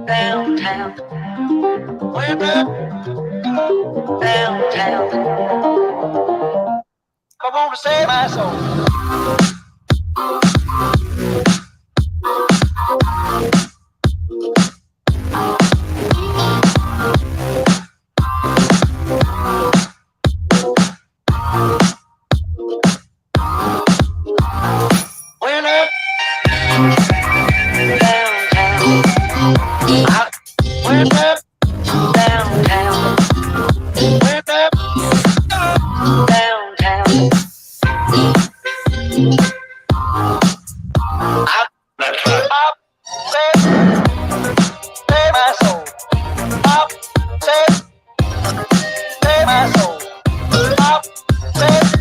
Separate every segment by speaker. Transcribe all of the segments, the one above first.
Speaker 1: downtown. Went up downtown. I want to save my soul. Went up downtown. I went up downtown. Went up downtown. Pop save my soul. Pop save my soul. Pop save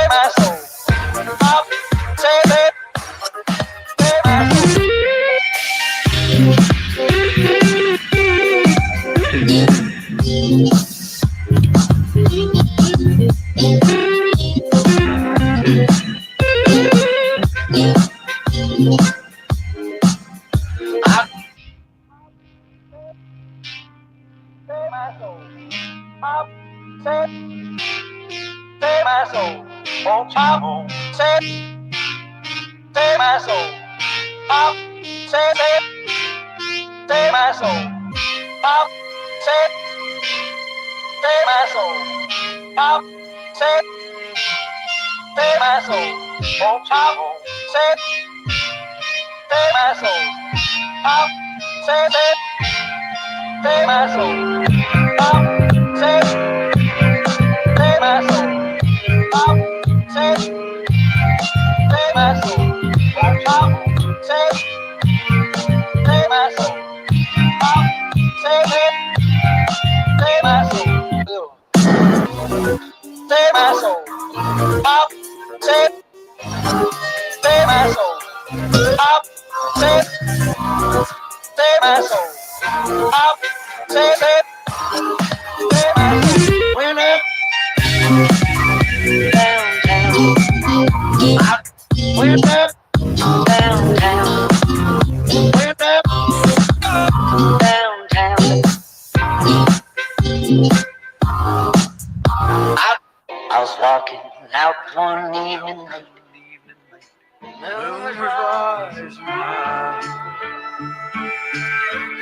Speaker 1: my soul. Pop save my soul. Pop, save my soul. Oh, pop, save my soul. Pop, save my soul. Pop, save my soul. Pop, save my soul. Oh, pop, save my soul. Pop, save my soul. Pop, save my soul. Pop, save my soul. Oh, pop, save my soul. Pop, save my soul. Save my soul. Pop, save my soul. Pop, save my soul. Pop, save my soul. Went up downtown. Went up downtown. Went up downtown. I was walking out one evening. Moon was rising,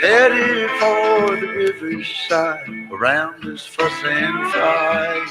Speaker 1: headed for the riverside. Around us fuss and fight.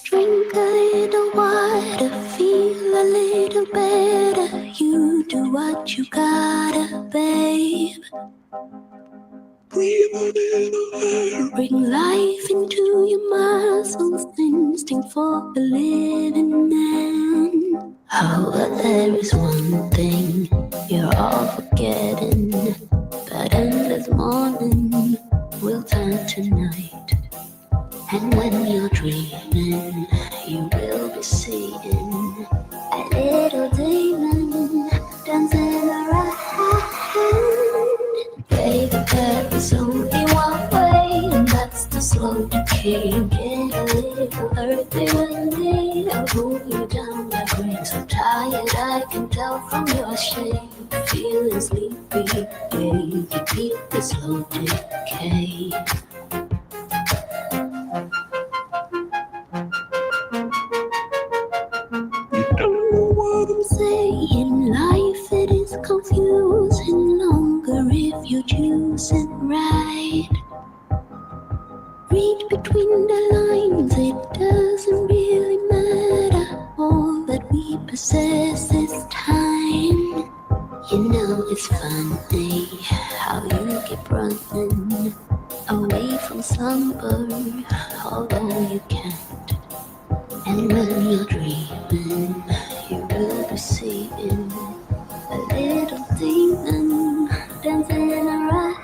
Speaker 2: Drink a little water, feel a little better. You do what you gotta, babe. Breathe a little higher. Bring life into your muscles, instinct for the living man. Oh, but there is one thing you're all forgetting. That endless morning will turn to night. And when you're dreaming, you will be seeing a little demon dancing around. Baby, there is only one way, and that's to slow the king. Get a little little earthy when they pull you down like rain. So tired, I can tell from your shape. Feeling sleepy, yeah, you beat the slow decay. In life it is confusing longer if you choose it right. Read between the lines, it doesn't really matter. All that we possess is time. You know it's funny how you keep running away from slumber, although you can't. And when you're dreaming, you're really seeing a little demon dancing around.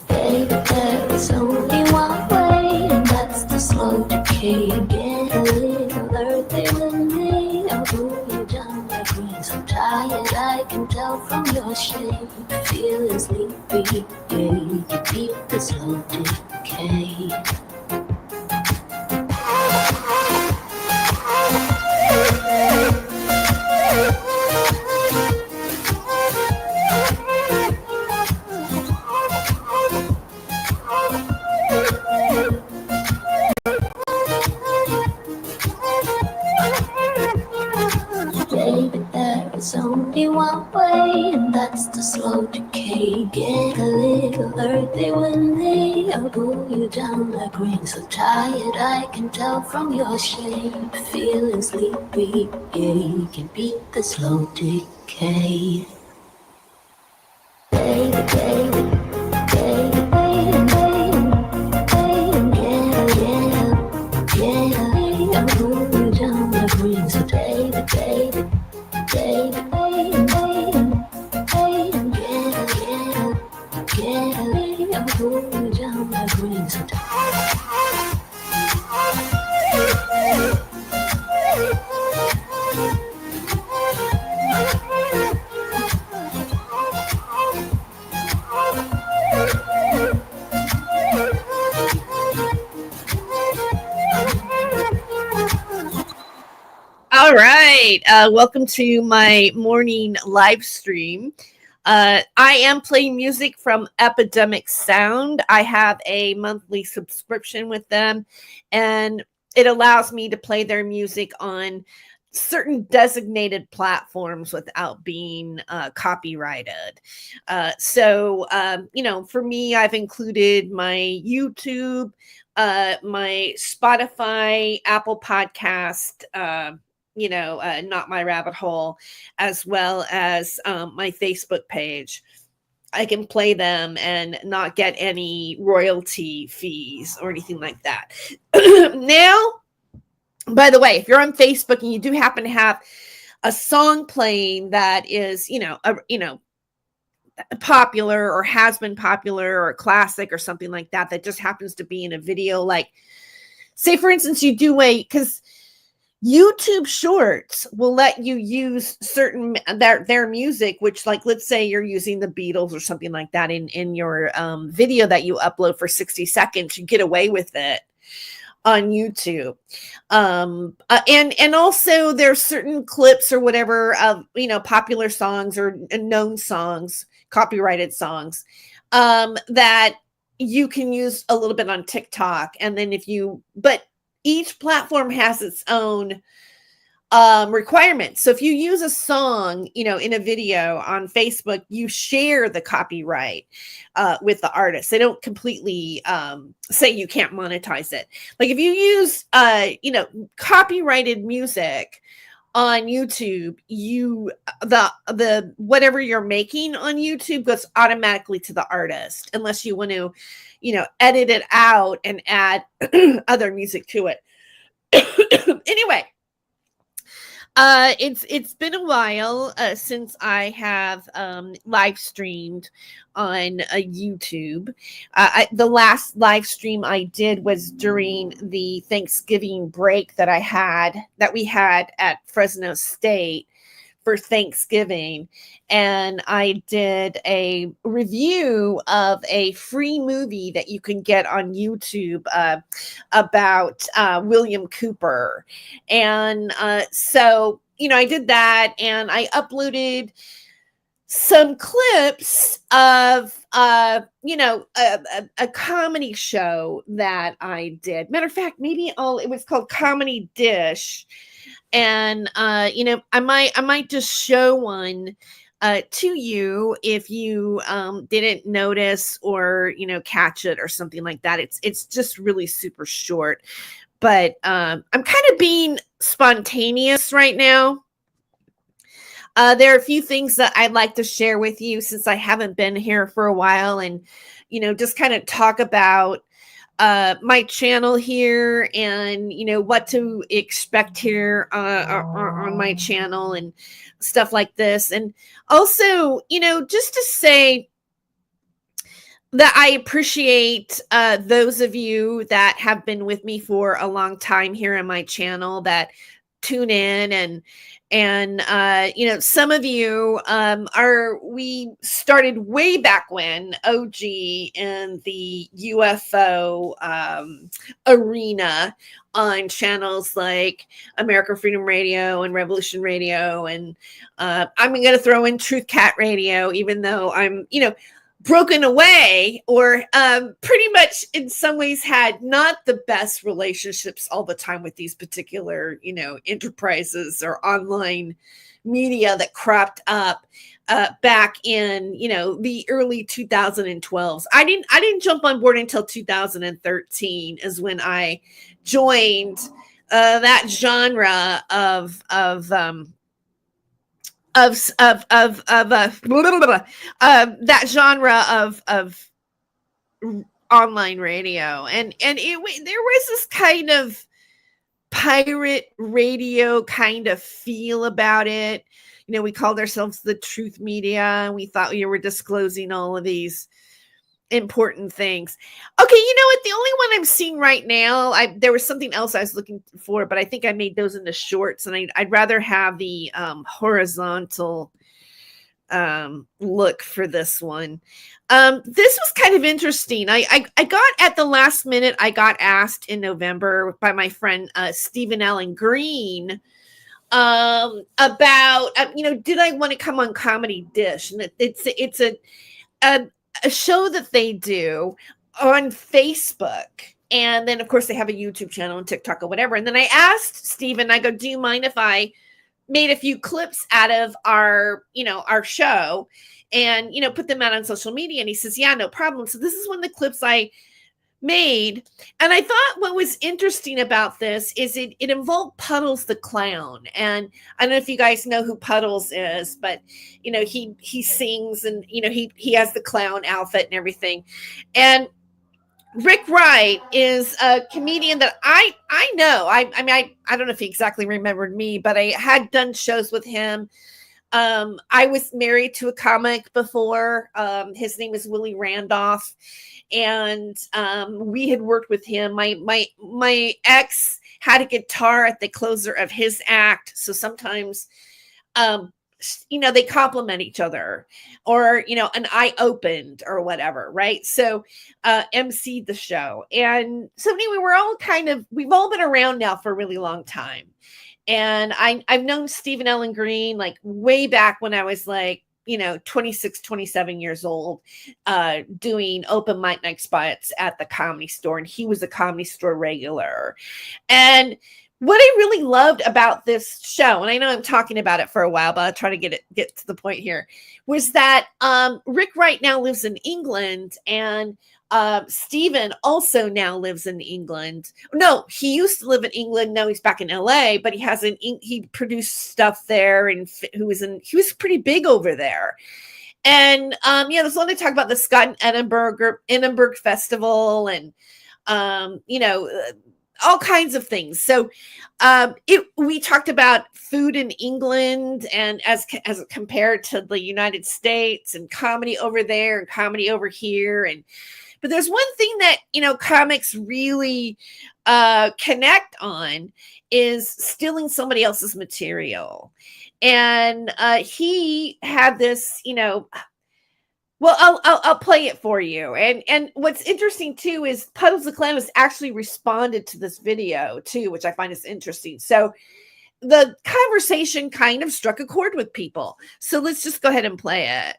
Speaker 2: Baby, there is only one way, and that's the slow decay. Get a little earthy when they pull you down like rain. So tired, I can tell from your shape. Feeling sleepy, yeah, you beat the slow decay. Baby, there is only one way, and that's the slow decay. Get a little earthy when they pull you down like rain. So tired, I can tell from your shape. Feeling sleepy, yeah, you can beat the slow decay. Baby, baby, baby, baby, baby, I'll pull you down like rain. So baby, baby, baby, baby, baby, I'll pull you down like rain. So
Speaker 3: all right. Welcome to my morning live stream. I am playing music from Epidemic Sound. I have a monthly subscription with them, and it allows me to play their music on certain designated platforms without being copyrighted. So, for me, I've included my YouTube, my Spotify, Apple Podcast, Not My Rabbit Hole, as well as my Facebook page. I can play them and not get any royalty fees or anything like that. Now, by the way, if you're on Facebook and you do happen to have a song playing that is, popular or has been popular or a classic or something like that, that just happens to be in a video, like, say, for instance, you do because YouTube Shorts will let you use certain their music, which, like, let's say you're using the Beatles or something like that in your video that you upload for 60 seconds, you get away with it on YouTube. And also there's certain clips or whatever of, popular songs or known songs, copyrighted songs, that you can use a little bit on TikTok. And then but each platform has its own requirements. So if you use a song, in a video on Facebook, you share the copyright with the artist. They don't completely say you can't monetize it. Like if you use, copyrighted music on YouTube, the whatever you're making on YouTube goes automatically to the artist, unless you want to, edit it out and add other music to it. Anyway, it's been a while since I have live streamed on YouTube. The last live stream I did was during the Thanksgiving break that we had at Fresno State for Thanksgiving, and I did a review of a free movie that you can get on YouTube about William Cooper. And so, I did that, and I uploaded some clips of a comedy show that I did. Matter of fact, it was called Comedy Dish. And I might just show one to you if you didn't notice or catch it or something like that. It's just really super short, but I'm kind of being spontaneous right now. There are a few things that I'd like to share with you since I haven't been here for a while, and just kind of talk about my channel here, and what to expect here on my channel and stuff like this. And also just to say that I appreciate those of you that have been with me for a long time here on my channel that tune in, and some of you we started way back when, OG, in the UFO arena on channels like American Freedom Radio and Revolution Radio, and I'm going to throw in Truth Cat Radio, even though I'm broken away, or pretty much in some ways had not the best relationships all the time with these particular enterprises or online media that cropped up back in the early 2012s. I didn't jump on board until 2013 is when I joined that genre of that genre of online radio, and there was this kind of pirate radio kind of feel about it. We called ourselves the Truth Media, and we thought we were disclosing all of these important things. Okay, you know what? The only one I'm seeing right now, there was something else I was looking for, but I think I made those into shorts, and I'd rather have the horizontal look for this one. This was kind of interesting. I got at the last minute, I got asked in November by my friend Stephen Allen Green about did I want to come on Comedy Dish, and it's a show that they do on Facebook. And then, of course, they have a YouTube channel and TikTok or whatever. And then I asked Steven, I go, do you mind if I made a few clips out of our show and, put them out on social media? And he says, yeah, no problem. So this is one of the clips I made. And I thought what was interesting about this is it involved Puddles the Clown. And I don't know if you guys know who Puddles is, but he sings, and he has the clown outfit and everything. And Rick Wright is a comedian that I know. I don't know if he exactly remembered me, but I had done shows with him. I was married to a comic before. His name is Willie Randolph. And we had worked with him. My ex had a guitar at the closer of his act. So sometimes, they complement each other, or, an eye opened or whatever. Right. So emceed the show. And so anyway, we've all been around now for a really long time. And I've known Stephen Allen Green like way back when I was like, 26, 27 years old, doing open mic night spots at the Comedy Store. And he was a Comedy Store regular. And what I really loved about this show, and I know I'm talking about it for a while, but I'll try to get to the point here, was that Rick Wright now lives in England, and Stephen also now lives in England. No, he used to live in England. Now he's back in LA, but he produced stuff there, and he was pretty big over there. And there's a lot to talk about the Scott and Edinburgh Festival, and all kinds of things. So we talked about food in England, and as compared to the United States, and comedy over there and comedy over here, and But there's one thing that, comics really connect on is stealing somebody else's material. And he had this, well, I'll play it for you. And what's interesting too is Puddles the Clown has actually responded to this video too, which I find is interesting. So the conversation kind of struck a chord with people. So let's just go ahead and play it.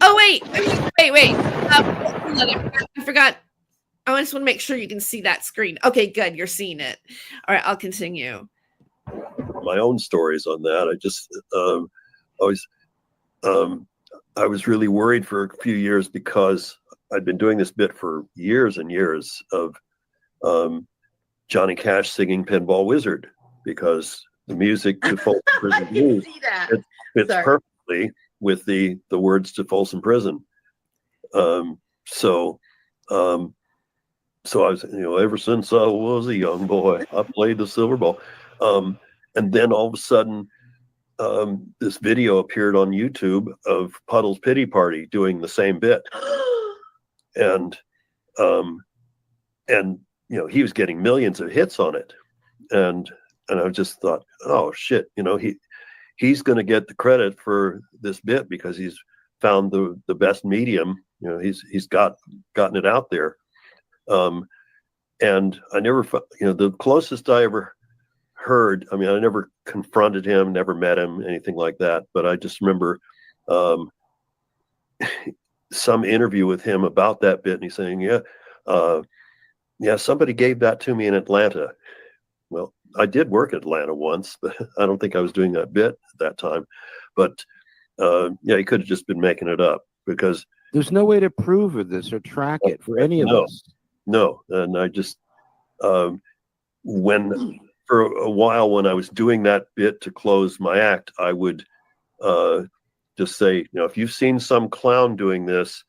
Speaker 3: Oh, wait. I forgot. I just want to make sure you can see that screen. Okay, good. You're seeing it. All right, I'll continue.
Speaker 4: My own stories on that. I just I was really worried for a few years because I'd been doing this bit for years and years of Johnny Cash singing Pinball Wizard, because the music to Folsom Prison Blues fits perfectly with the words to Folsom Prison. So I was, ever since I was a young boy, I played the silver ball. And then all of a sudden, this video appeared on YouTube of Puddles Pity Party doing the same bit. And he was getting millions of hits on it. And I just thought, oh shit, he's going to get the credit for this bit because he's found the best medium. He's gotten it out there. And I never, the closest I ever heard, I never confronted him, never met him, anything like that. But I just remember some interview with him about that bit, and he's saying, yeah, somebody gave that to me in Atlanta. Well, I did work at Atlanta once, but I don't think I was doing that bit at that time. But he could have just been making it up, because
Speaker 5: there's no way to prove this or track it for any of us.
Speaker 4: No, and I just for a while when I was doing that bit to close my act, I would just say, if you've seen some clown doing this,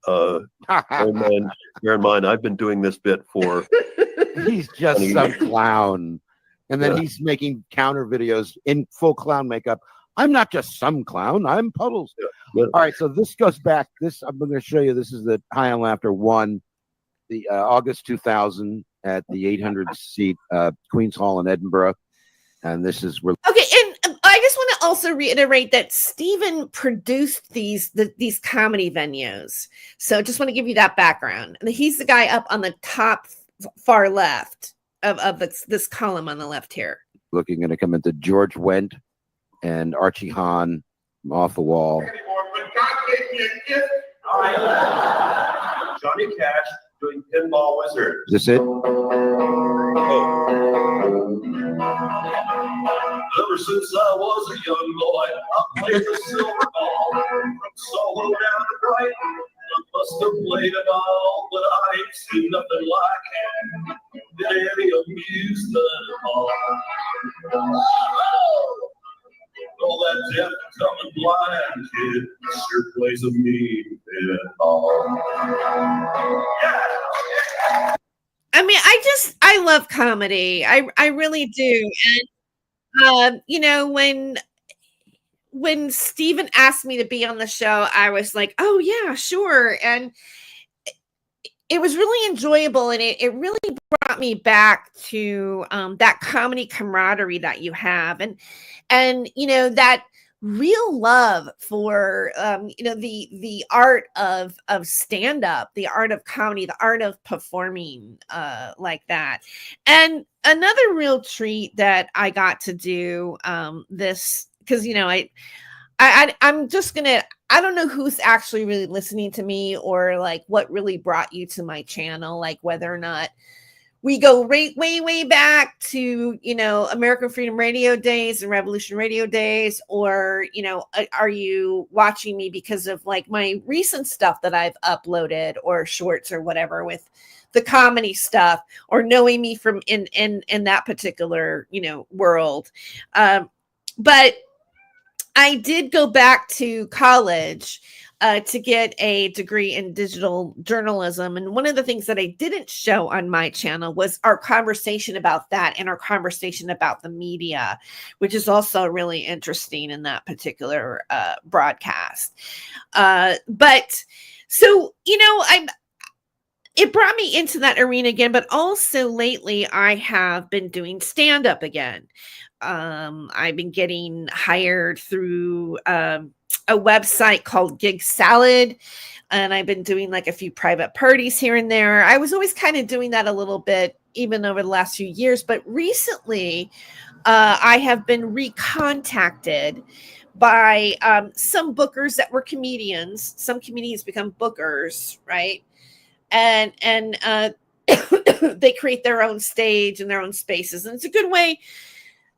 Speaker 4: bear in mind, I've been doing this bit for.
Speaker 5: He's just some clown, and then he's making counter videos in full clown makeup. I'm not just some clown. I'm Puddles. Yeah. All right, so this goes back. I'm going to show you. This is the High on Laughter 1, the August 2000 at the 800-seat Queen's Hall in Edinburgh, and this is where.
Speaker 3: Okay, and I just want to also reiterate that Stephen produced these comedy venues. So just want to give you that background. And he's the guy up on the top far left of this column on the left here.
Speaker 5: Looking, going to come into George Wendt and Archie Hahn from Off the Wall.
Speaker 4: Johnny Cash doing Pinball Wizard.
Speaker 5: Is this it?
Speaker 4: Ever since I was a young boy, I played the silver ball from Solo down to Brighton. I must have played it all, but I ain't seen nothing like it. Did any amusement at all? All that deaf, dumb, and blind kid sure plays a mean pinball. Yeah.
Speaker 3: I love comedy. I really do. And when Stephen asked me to be on the show, I was like, oh yeah, sure. And it was really enjoyable, and it really brought me back to that comedy camaraderie that you have, and that real love for the art of stand-up, the art of comedy, the art of performing like that. And another real treat that I got to do this, because I'm just gonna, I don't know who's actually really listening to me, or like what really brought you to my channel, like whether or not we go way back to, American Freedom Radio days and Revolution Radio days, or, are you watching me because of like my recent stuff that I've uploaded, or shorts or whatever with the comedy stuff, or knowing me from in that particular, world. But I did go back to college to get a degree in digital journalism. And one of the things that I didn't show on my channel was our conversation about that and our conversation about the media, which is also really interesting in that particular broadcast. But so, it brought me into that arena again, but also lately I have been doing stand-up again. I've been getting hired through a website called Gig Salad, and I've been doing like a few private parties here and there. I was always kind of doing that a little bit, even over the last few years, but recently I have been recontacted by some bookers that were comedians. Some comedians become bookers, right? And they create their own stage and their own spaces, and it's a good way.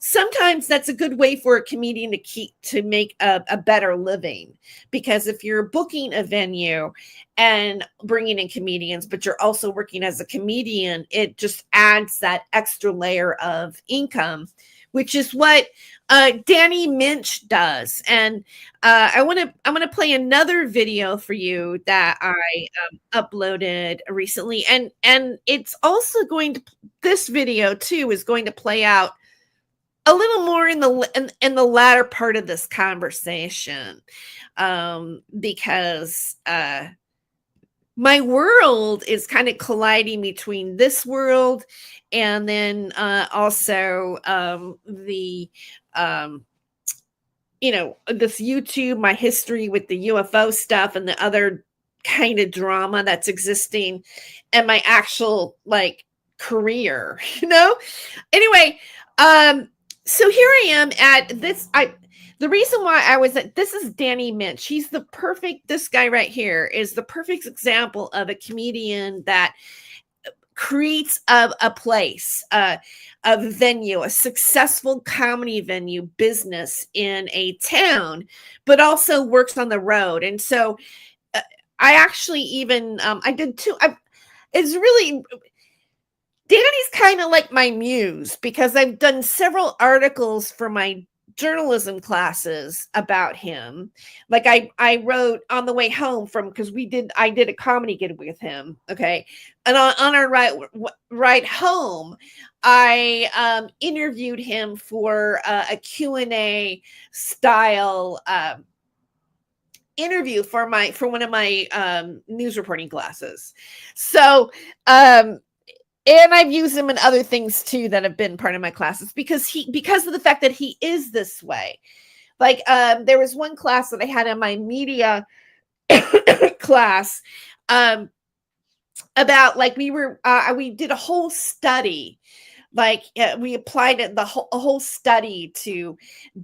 Speaker 3: Sometimes that's a good way for a comedian to make a better living, because if you're booking a venue and bringing in comedians, but you're also working as a comedian, it just adds that extra layer of income, which is what Danny Minch does. And I'm gonna play another video for you that I uploaded recently, and it's also this video too is going to play out a little more in the latter part of this conversation, because my world is kind of colliding between this world and then also this YouTube, my history with the UFO stuff and the other kind of drama that's existing, and my actual career, Anyway, so here I am at this. The reason why I was at this is Danny Minch. This guy right here is the perfect example of a comedian that creates a place, a venue, a successful comedy venue business in a town, but also works on the road. And so I actually even, I did two. It's really, Danny's kind of like my muse, because I've done several articles for my journalism classes about him. Like I wrote on the way home because I did a comedy gig with him. Okay. And on our ride home, I interviewed him for a Q&A style interview for one of my news reporting classes. So and I've used him in other things too that have been part of my classes because of the fact that he is this way. Like there was one class that I had in my media class about we did a whole study. We applied a whole study to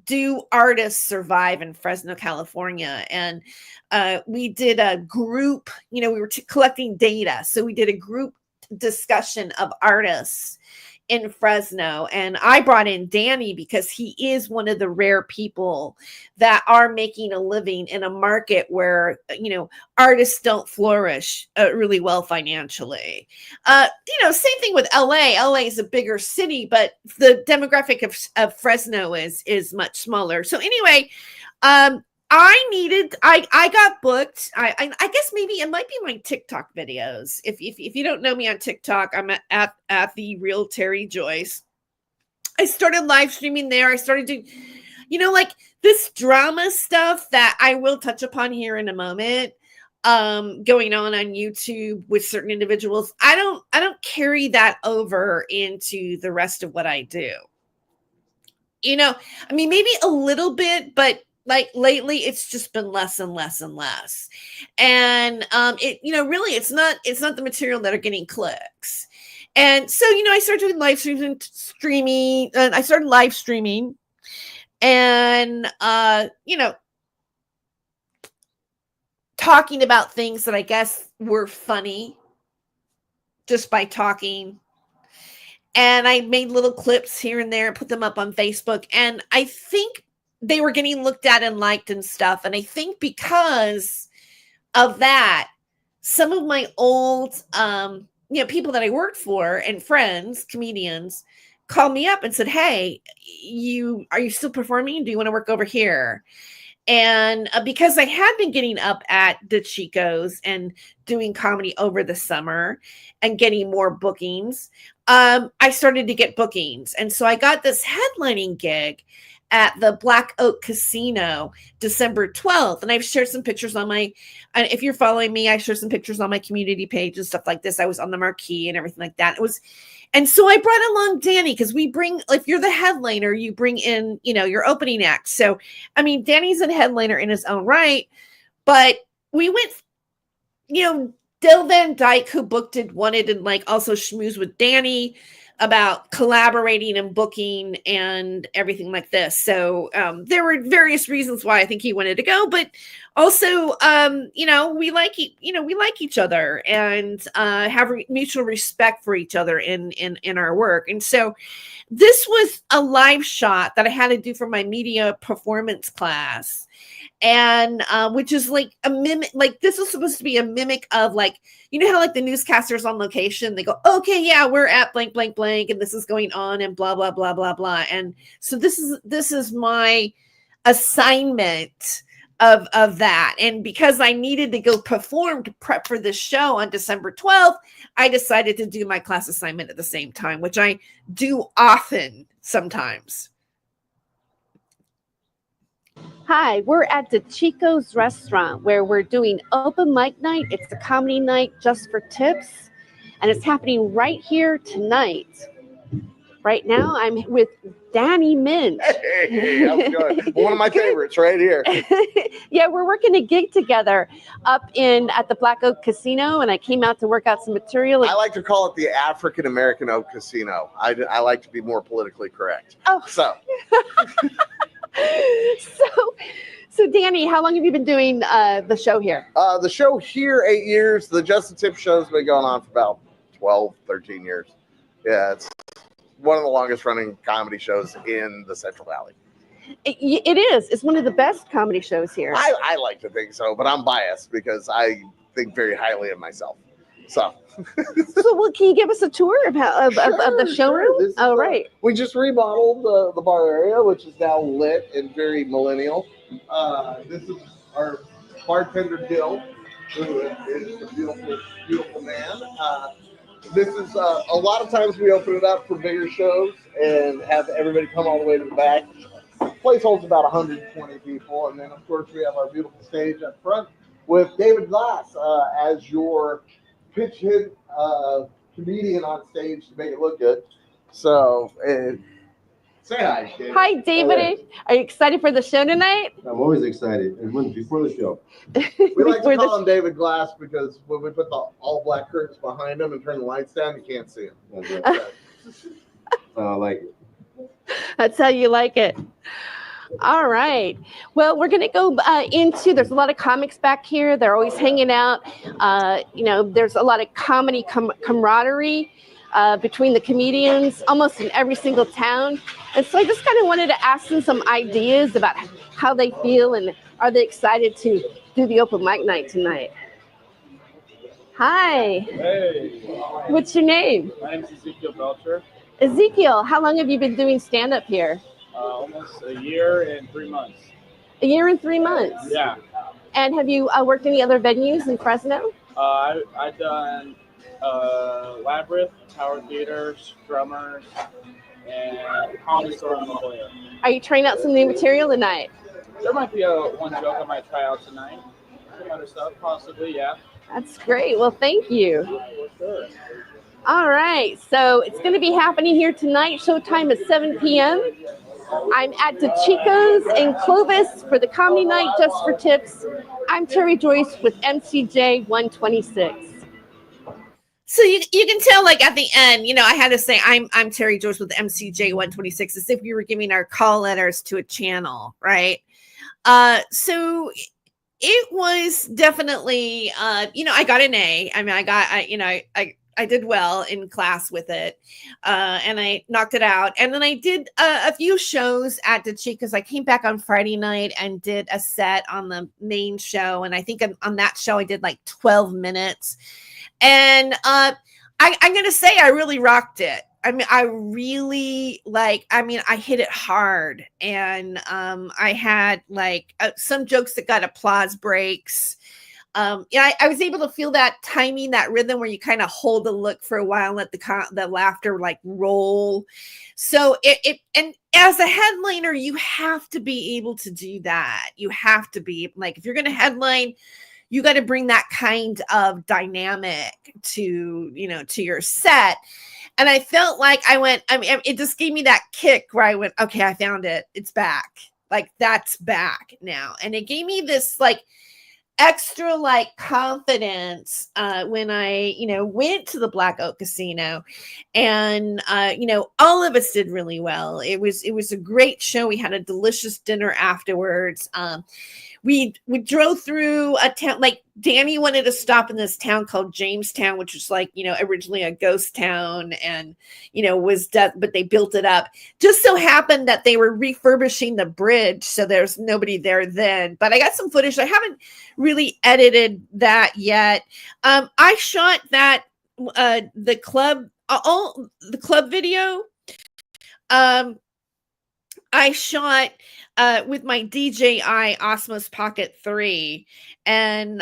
Speaker 3: do artists survive in Fresno, California. And we did a group, we were collecting data. So we did a group discussion of artists in Fresno, and I brought in Danny because he is one of the rare people that are making a living in a market where artists don't flourish really well financially. Same thing with LA. LA is a bigger city, but the demographic of Fresno is much smaller. So anyway, I got booked. I guess maybe it might be my TikTok videos. If you don't know me on TikTok, I'm at the Real Terry Joyce. I started live streaming there. I started doing, this drama stuff that I will touch upon here in a moment. Going on YouTube with certain individuals. I don't carry that over into the rest of what I do. Maybe a little bit, but lately it's just been less and less and less. And really it's not the material that are getting clicks. And so, I started doing live streams and streaming, and I started live streaming and talking about things that I guess were funny just by talking. And I made little clips here and there and put them up on Facebook. And I think they were getting looked at and liked and stuff. And I think because of that, some of my old, people that I worked for and friends, comedians, called me up and said, "Hey, are you still performing? Do you want to work over here?" And because I had been getting up at the Chicos and doing comedy over the summer and getting more bookings, I started to get bookings. And so I got this headlining gig at the Black Oak Casino December 12th. And I've shared some pictures on my, if you're following me, I shared some pictures on my community page and stuff like this. I was on the marquee and everything like that. And so I brought along Danny because we bring, if you're the headliner, you bring in, your opening act. So, I mean, Danny's a headliner in his own right, but we went, Dale Van Dyke, who booked it, wanted to also schmooze with Danny about collaborating and booking and everything like this. So there were various reasons why I think he wanted to go, but also, we like each other and have mutual respect for each other in our work. And so this was a live shot that I had to do for my media performance class. And which is like a mimic, this is supposed to be a mimic of how the newscasters on location, they go, okay, yeah, we're at blank, blank, blank, and this is going on and blah, blah, blah, blah, blah. And so this is my assignment of that. And because I needed to go perform to prep for this show on December 12th, I decided to do my class assignment at the same time, which I do often sometimes.
Speaker 6: Hi, we're at the Chico's restaurant where we're doing open mic night. It's a comedy night just for tips, and it's happening right here tonight. Right now, I'm with Danny Minch.
Speaker 7: Hey, how's it going? One of my favorites right here.
Speaker 6: Yeah, we're working a gig together up at the Black Oak Casino, and I came out to work out some material.
Speaker 7: I like to call it the African American Oak Casino. I like to be more politically correct.
Speaker 6: Oh, So Danny, how long have you been doing the show here?
Speaker 7: The show here, 8 years. The Just the Tip show's been going on for about 12, 13 years. Yeah, it's one of the longest running comedy shows in the Central Valley.
Speaker 6: It is. It's one of the best comedy shows here.
Speaker 7: I like to think so, but I'm biased because I think very highly of myself. So
Speaker 6: can you give us a tour of the showroom?
Speaker 7: Sure.
Speaker 6: Right.
Speaker 7: We just remodeled the bar area, which is now lit and very millennial. This is our bartender, Gil, who is a beautiful, beautiful man. This is a lot of times we open it up for bigger shows and have everybody come all the way to the back. The place holds about 120 people. And then, of course, we have our beautiful stage up front with David Glass as your pitch hit comedian on stage to make it look good. So, say hi, David.
Speaker 6: Hi, David.
Speaker 7: Hello.
Speaker 6: Are you excited for the show tonight?
Speaker 8: I'm always excited. And before the show.
Speaker 7: We like to call him David Glass because when we put the all black curtains behind him and turn the lights down, you can't see him.
Speaker 8: I like it.
Speaker 6: That's how you like it. All right. Well, we're going to go there's a lot of comics back here. They're always hanging out. There's a lot of comedy camaraderie between the comedians almost in every single town. And so I just kind of wanted to ask them some ideas about how they feel and are they excited to do the open mic night tonight. Hi.
Speaker 9: Hey.
Speaker 6: What's your name?
Speaker 9: My name is Ezekiel Belcher.
Speaker 6: Ezekiel, how long have you been doing stand-up here?
Speaker 9: Almost a year and 3 months.
Speaker 6: A year and 3 months?
Speaker 9: Yeah.
Speaker 6: And have you worked any other venues in Fresno?
Speaker 9: I've done Labyrinth, Tower Theater, Strummers, and Comedy Store in La Jolla.
Speaker 6: Are you trying out some new material tonight?
Speaker 9: There might be one joke I might try out tonight. Some other stuff, possibly, yeah.
Speaker 6: That's great. Well, thank you.
Speaker 9: For sure.
Speaker 6: All right. So it's going to be happening here tonight. Showtime is 7 p.m. I'm at the Chico's in Clovis for the comedy night just for tips. I'm Terry Joyce with MCJ 126.
Speaker 3: So you can tell, at the end, I had to say I'm Terry Joyce with MCJ 126, as if we were giving our call letters to a channel, right? So it was definitely, I got an A. I mean, I did well in class with it, and I knocked it out. And then I did a few shows at the Chicos. I came back on Friday night and did a set on the main show. And I think on that show, I did 12 minutes. And I'm going to say I really rocked it. I really I hit it hard, and I had some jokes that got applause breaks. I was able to feel that timing, that rhythm where you kind of hold the look for a while and let the laughter roll. So and as a headliner, you have to be able to do that. You have to be if you're going to headline, you got to bring that kind of dynamic to your set. And I felt like it just gave me that kick where I went, okay, I found it. It's back. That's back now. And it gave me this extra confidence when I went to the Black Oak Casino, and all of us did really well. It was a great show. We had a delicious dinner afterwards. We drove through a town. Danny wanted to stop in this town called Jamestown, which was originally a ghost town, and was dead, but they built it up. Just so happened that they were refurbishing the bridge, so there's nobody there then. But I got some footage. I haven't really edited that yet. I shot that the club video. I shot with my DJI Osmos Pocket 3, and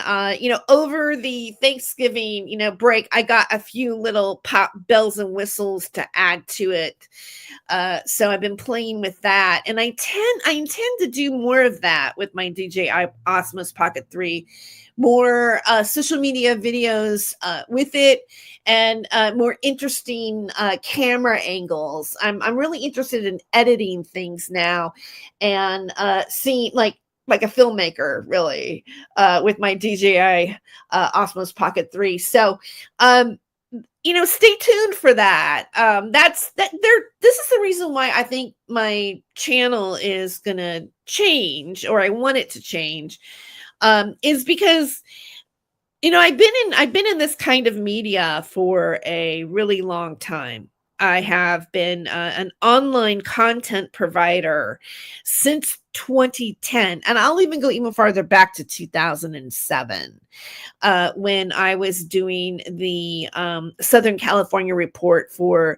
Speaker 3: over the Thanksgiving break, I got a few little pop bells and whistles to add to it. So I've been playing with that, and I intend to do more of that with my DJI Osmos Pocket 3. More social media videos with it, and more interesting camera angles. I'm really interested in editing things now, and seeing like a filmmaker, really, with my DJI Osmos Pocket 3. So stay tuned for that. This is the reason why I think my channel is gonna change, or I want it to change. Is because I've been in this kind of media for a really long time. I have been an online content provider since 2010, and I'll even go even farther back to 2007, when I was doing the Southern California report for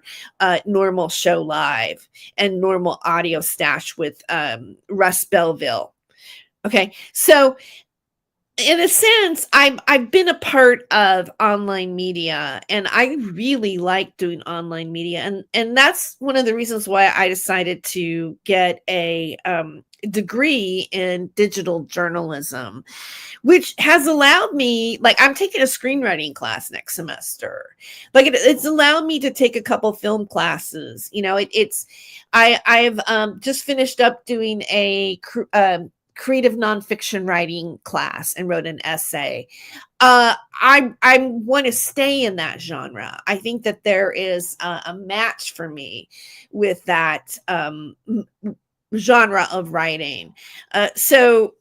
Speaker 3: Normal Show Live and Normal Audio Stash with Russ Belville. Okay, so in a sense, I've been a part of online media, and I really like doing online media, and that's one of the reasons why I decided to get a degree in digital journalism, which has allowed me, I'm taking a screenwriting class next semester. It's allowed me to take a couple film classes. I've just finished up doing a creative nonfiction writing class and wrote an essay. I want to stay in that genre. I think that there is a match for me with that genre of writing. So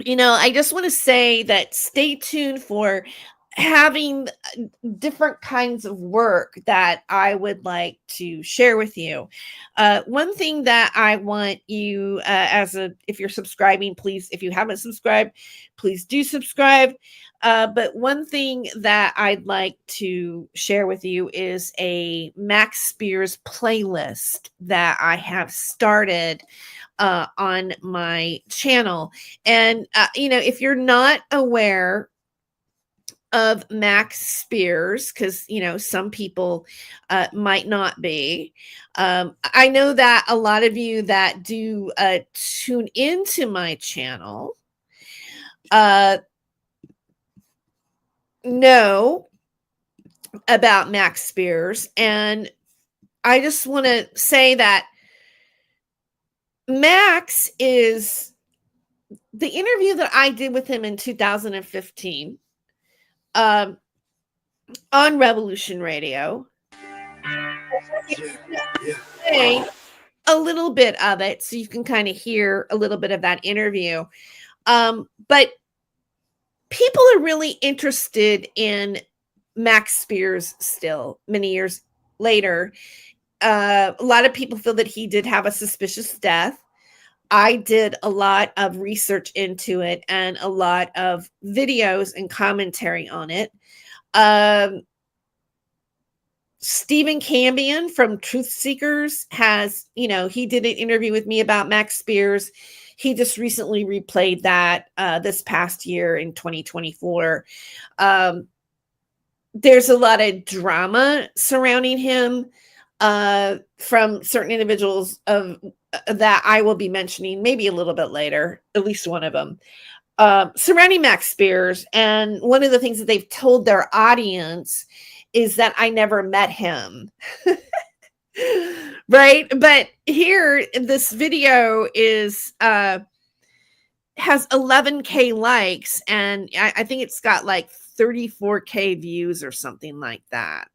Speaker 3: I just want to say that stay tuned for having different kinds of work that I would like to share with you. One thing that I want you, if you're subscribing, please, if you haven't subscribed, please do subscribe. But one thing that I'd like to share with you is a Max Spiers playlist that I have started on my channel. And, if you're not aware of Max Spiers, because some people might not be. I know that a lot of you that do tune into my channel know about Max Spiers, and I just want to say that Max is the interview that I did with him in 2015. On Revolution Radio. A little bit of it, so you can kind of hear a little bit of that interview. But people are really interested in Max Spiers still, many years later. A lot of people feel that he did have a suspicious death. I did a lot of research into it and a lot of videos and commentary on it. Stephen Cambion from Truth Seekers has, he did an interview with me about Max Spears. He just recently replayed that this past year in 2024. There's a lot of drama surrounding him from certain individuals that I will be mentioning maybe a little bit later, at least one of them, surrounding Max Spears. And one of the things that they've told their audience is that I never met him. Right? But here, this video has 11K likes, and I think it's got like 34K views or something like that.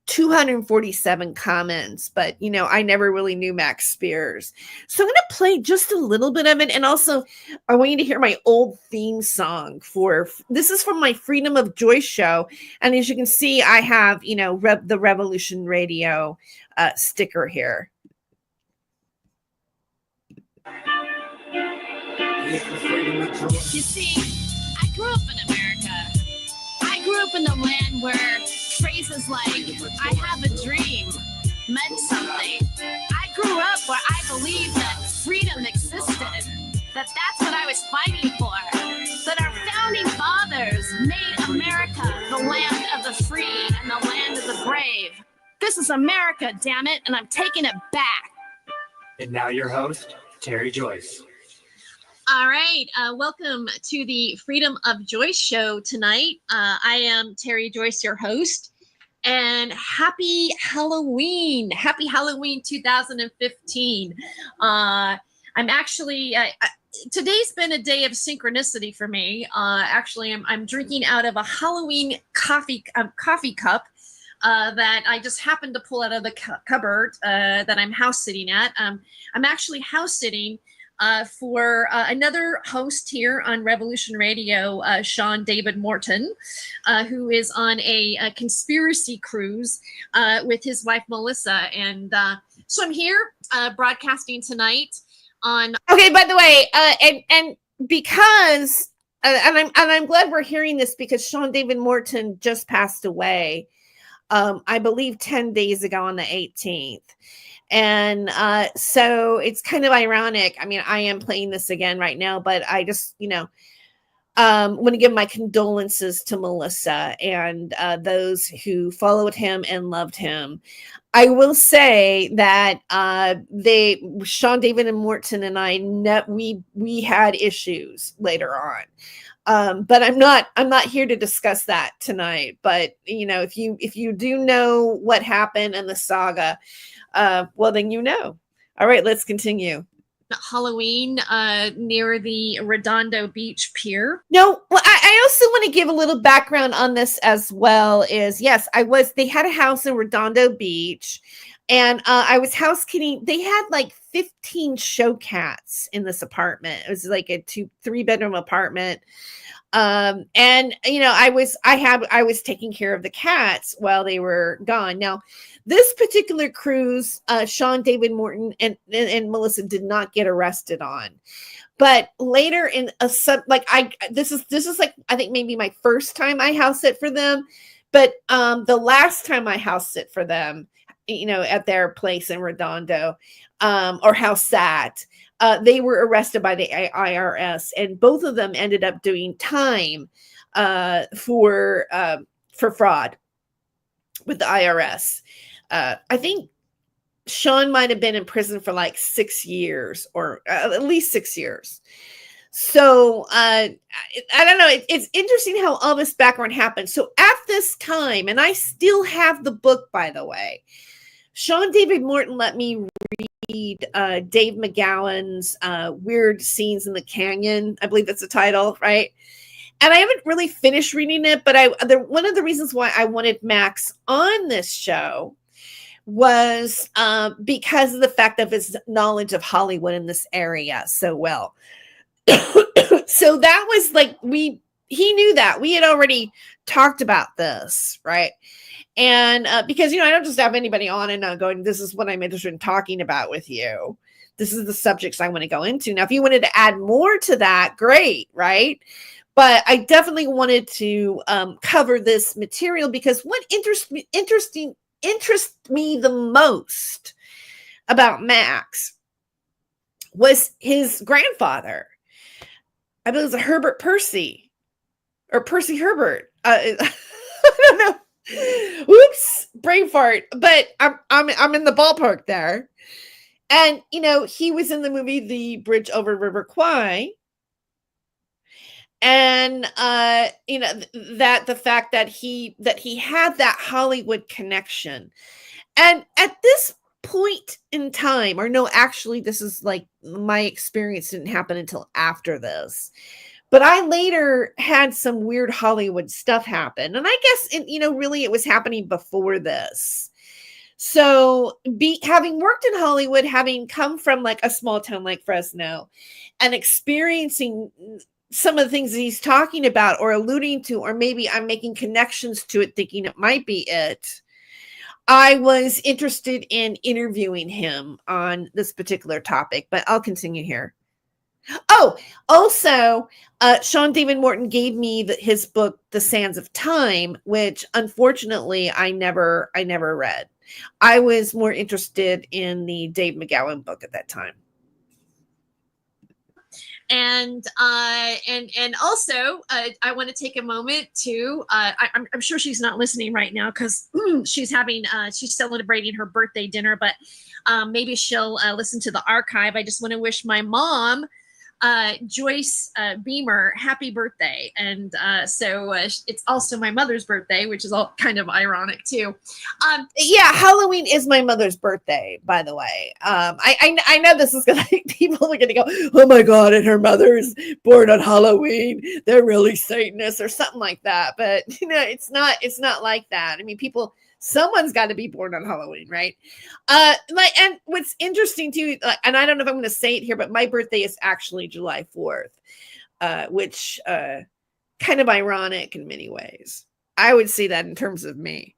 Speaker 3: 247 comments, but I never really knew Max Spears. So I'm going to play just a little bit of it. And also I want you to hear my old theme song this is from my Freedom of Joy show. And as you can see, I have, the Revolution Radio sticker here.
Speaker 10: You see, I grew up in America. I grew up in the land where phrases like, I have a dream, meant something. I grew up where I believed that freedom existed, that's what I was fighting for, that our founding fathers made America the land of the free and the land of the brave. This is America, damn it, and I'm taking it back.
Speaker 11: And now your host, Terry Joyce.
Speaker 10: All right, welcome to the Freedom of Joyce show tonight. I am Terry Joyce, your host. And happy Halloween. Happy Halloween 2015. I'm actually, today's been a day of synchronicity for me. Actually, I'm drinking out of a Halloween coffee cup that I just happened to pull out of the cupboard that I'm house sitting at. I'm actually house sitting for another host here on Revolution Radio, Sean David Morton, who is on a conspiracy cruise with his wife, Melissa. And so I'm here broadcasting tonight on...
Speaker 3: Okay, by the way, and because, and I'm glad we're hearing this because Sean David Morton just passed away, I believe 10 days ago on the 18th. And so it's kind of ironic. I mean, I am playing this again right now, but I just, want to give my condolences to Melissa and those who followed him and loved him. I will say that Sean David and Morton and I, we had issues later on. But I'm not here to discuss that tonight. But if you do know what happened in the saga, well, then All right, let's continue.
Speaker 10: Halloween near the Redondo Beach Pier.
Speaker 3: No, well, I also want to give a little background on this as well. Yes, they had a house in Redondo Beach, and I was house sitting. They had like 15 show cats in this apartment. It was like a 3-bedroom apartment. And I was taking care of the cats while they were gone. Now, this particular cruise, Sean David Morton and Melissa did not get arrested on, but later in this is like, I think maybe my first time I house sit for them, but the last time I house sit for them, at their place in Redondo, or house sat, they were arrested by the IRS, and both of them ended up doing time for fraud with the IRS. I think Sean might have been in prison for like 6 years, or at least 6 years. So I don't know. It's interesting how all this background happened. So at this time, and I still have the book, by the way, Sean David Morton let me read Dave McGowan's Weird Scenes in the Canyon. I believe that's the title, right? And I haven't really finished reading it, but one of the reasons why I wanted Max on this show was because of the fact of his knowledge of Hollywood in this area so well. So that was like, he knew that we had already talked about this, right? And because, I don't just have anybody on and going, this is what I'm interested in talking about with you. This is the subjects I want to go into. Now, if you wanted to add more to that, great, right? But I definitely wanted to cover this material because what interested me the most about Max was his grandfather. I believe it was Herbert Percy or Percy Herbert. I don't know. Oops, brain fart. But I'm in the ballpark there. And you know, he was in the movie The Bridge Over River Kwai. And you know, that the fact that he had that Hollywood connection. And at this point in time, or no, actually, this is like my experience didn't happen until after this. But I later had some weird Hollywood stuff happen. And I guess, you know, really it was happening before this. So having worked in Hollywood, having come from like a small town like Fresno and experiencing some of the things that he's talking about or alluding to, or maybe I'm making connections to it, thinking it might be it, I was interested in interviewing him on this particular topic, but I'll continue here. Oh, also, Sean David Morton gave me his book, The Sands of Time, which unfortunately I never read. I was more interested in the Dave McGowan book at that time.
Speaker 10: And also, I want to take a moment to, I'm sure she's not listening right now because she's celebrating her birthday dinner, but maybe she'll listen to the archive. I just want to wish my mom, Joyce Beamer, happy birthday. And so it's also my mother's birthday, which is all kind of ironic too.
Speaker 3: Yeah, Halloween is my mother's birthday, by the way. I know this is gonna, people are gonna go, oh my God, and her mother is born on Halloween. They're really Satanists or something like that. But you know, it's not like that. I mean, someone's got to be born on Halloween, right? And what's interesting too, and I don't know if I'm going to say it here, but my birthday is actually July 4th, which kind of ironic in many ways. I would see that in terms of me.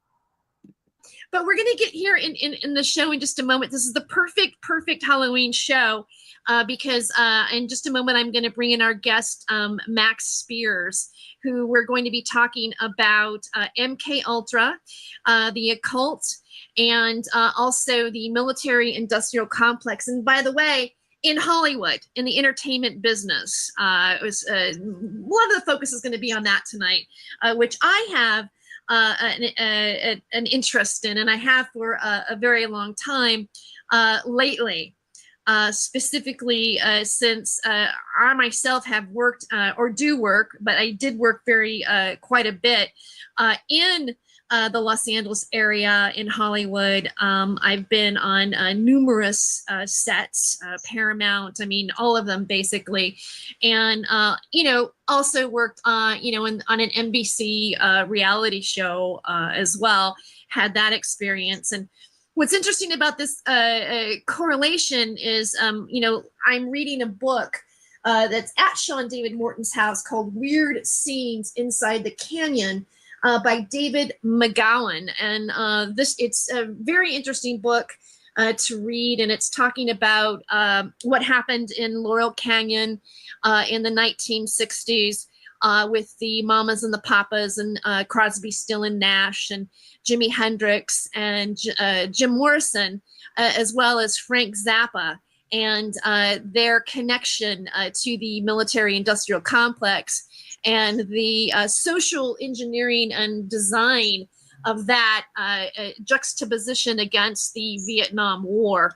Speaker 10: But we're going to get here in the show in just a moment. This is the perfect Halloween show because in just a moment, I'm going to bring in our guest, Max Spiers, who we're going to be talking about MK Ultra, the occult, and also the military industrial complex. And by the way, in Hollywood, in the entertainment business, it was a lot of the focus is going to be on that tonight, which I have an interest in, and I have for a very long time lately. Specifically since I myself have worked or do work, but I did work quite a bit in the Los Angeles area in Hollywood. I've been on numerous sets, Paramount, I mean, all of them basically. And, you know, also worked on an NBC reality show as well, had that experience. And what's interesting about this correlation is, you know, I'm reading a book that's at Sean David Morton's house called Weird Scenes Inside the Canyon by David McGowan. And it's a very interesting book to read. And it's talking about what happened in Laurel Canyon in the 1960s. With the Mamas and the Papas and Crosby, Still and Nash and Jimi Hendrix and Jim Morrison, as well as Frank Zappa, and their connection to the military-industrial complex and the social engineering and design of that juxtaposition against the Vietnam War.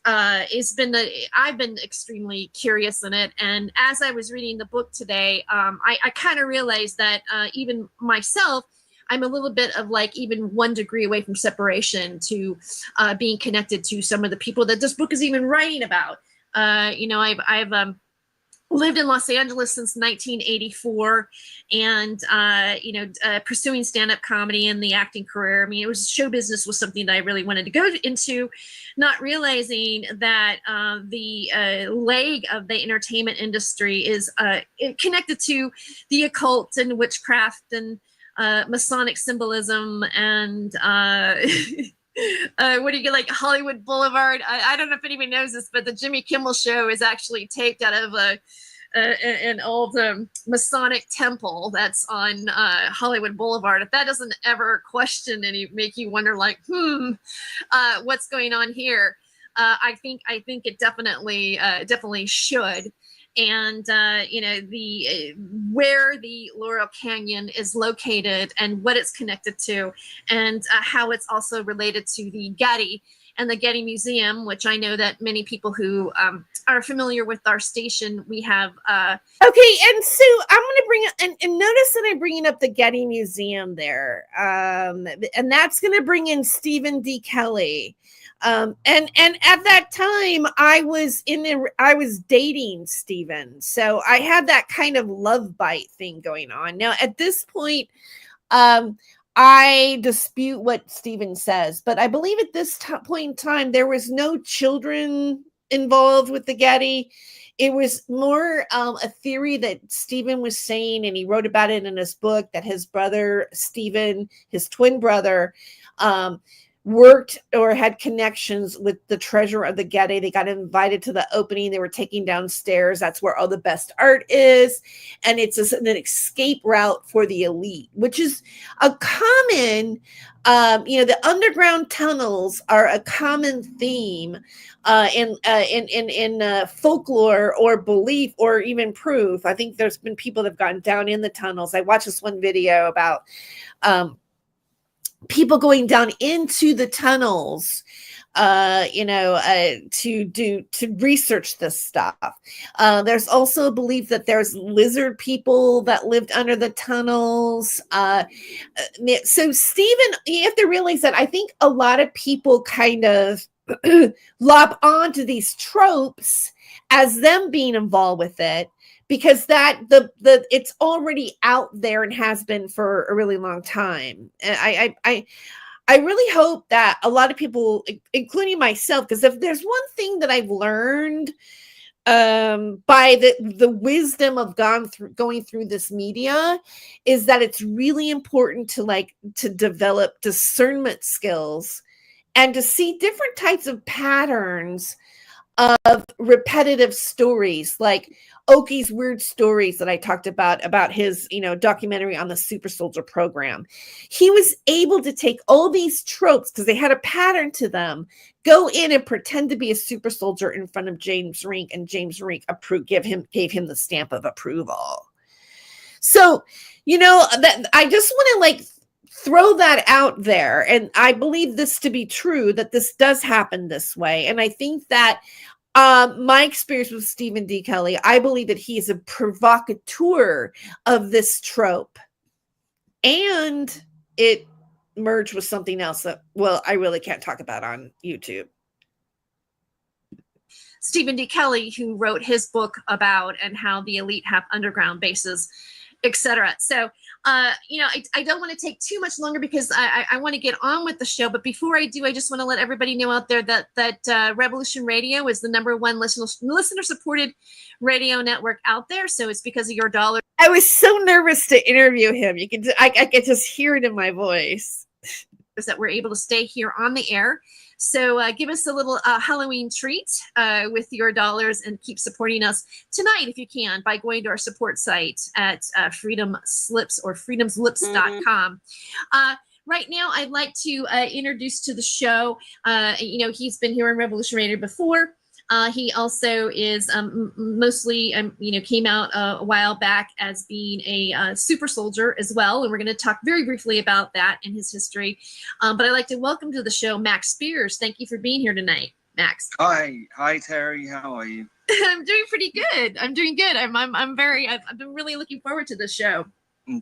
Speaker 10: I've been extremely curious in it. And as I was reading the book today, I kind of realized that even myself, I'm a little bit of like even 1 degree away from separation to being connected to some of the people that this book is even writing about. You know, I've lived in Los Angeles since 1984 and, you know, pursuing stand-up comedy and the acting career. I mean, show business was something that I really wanted to go into, not realizing that the leg of the entertainment industry is connected to the occult and witchcraft and Masonic symbolism and what do you get, like Hollywood Boulevard? I don't know if anybody knows this, but the Jimmy Kimmel Show is actually taped out of an old Masonic temple that's on Hollywood Boulevard, if that doesn't ever question and make you wonder, like, what's going on here? I think it definitely should. And the where the Laurel Canyon is located and what it's connected to, and how it's also related to the Getty and the Getty Museum, which I know that many people who are familiar with our station, we have.
Speaker 3: Okay, and Sue, I'm going to bring up, and notice that I'm bringing up the Getty Museum there, and that's going to bring in Stephen D. Kelly. And at that time I was dating Stephen, so I had that kind of love bite thing going on. Now at this point, I dispute what Stephen says, but I believe at this point in time there was no children involved with the Getty. It was more a theory that Stephen was saying, and he wrote about it in his book, that his brother Stephen, his twin brother, worked or had connections with the treasurer of the Getty. They got invited to the opening. They were taken downstairs. That's where all the best art is. And it's an escape route for the elite, which is a common, the underground tunnels are a common theme in folklore or belief or even proof. I think there's been people that have gotten down in the tunnels. I watched this one video about, people going down into the tunnels, to research this stuff. There's also a belief that there's lizard people that lived under the tunnels. So Stephen, you have to realize that I think a lot of people kind of lob onto these tropes as them being involved with it, because that it's already out there and has been for a really long time. And I really hope that a lot of people, including myself, because if there's one thing that I've learned by the wisdom of going through this media, is that it's really important to develop discernment skills and to see different types of patterns of repetitive stories, like Oki's weird stories that I talked about his, documentary on the super soldier program. He was able to take all these tropes, because they had a pattern to them, go in and pretend to be a super soldier in front of James Rink, and James Rink gave him the stamp of approval. So, that I just want to throw that out there. And I believe this to be true, that this does happen this way. And I think that my experience with Stephen D. Kelly, I believe that he is a provocateur of this trope. And it merged with something else that, I really can't talk about on YouTube.
Speaker 10: Stephen D. Kelly, who wrote his book about and how the elite have underground bases, etc. So, I don't want to take too much longer, because I want to get on with the show. But before I do, I just want to let everybody know out there that Revolution Radio is the #1 listener-supported radio network out there. So it's because of your dollar.
Speaker 3: I was so nervous to interview him. I could just hear it in my voice.
Speaker 10: That we're able to stay here on the air. So give us a little Halloween treat with your dollars, and keep supporting us tonight if you can by going to our support site at Freedom Slips or freedomslips.com. Right now, I'd like to introduce to the show, he's been here on Revolution Radio before. He also is mostly, came out a while back as being a super soldier as well. And we're going to talk very briefly about that and his history. But I'd like to welcome to the show Max Spears. Thank you for being here tonight, Max.
Speaker 12: Hi, Terry. How are you?
Speaker 10: I'm doing pretty good. I've been really looking forward to this show.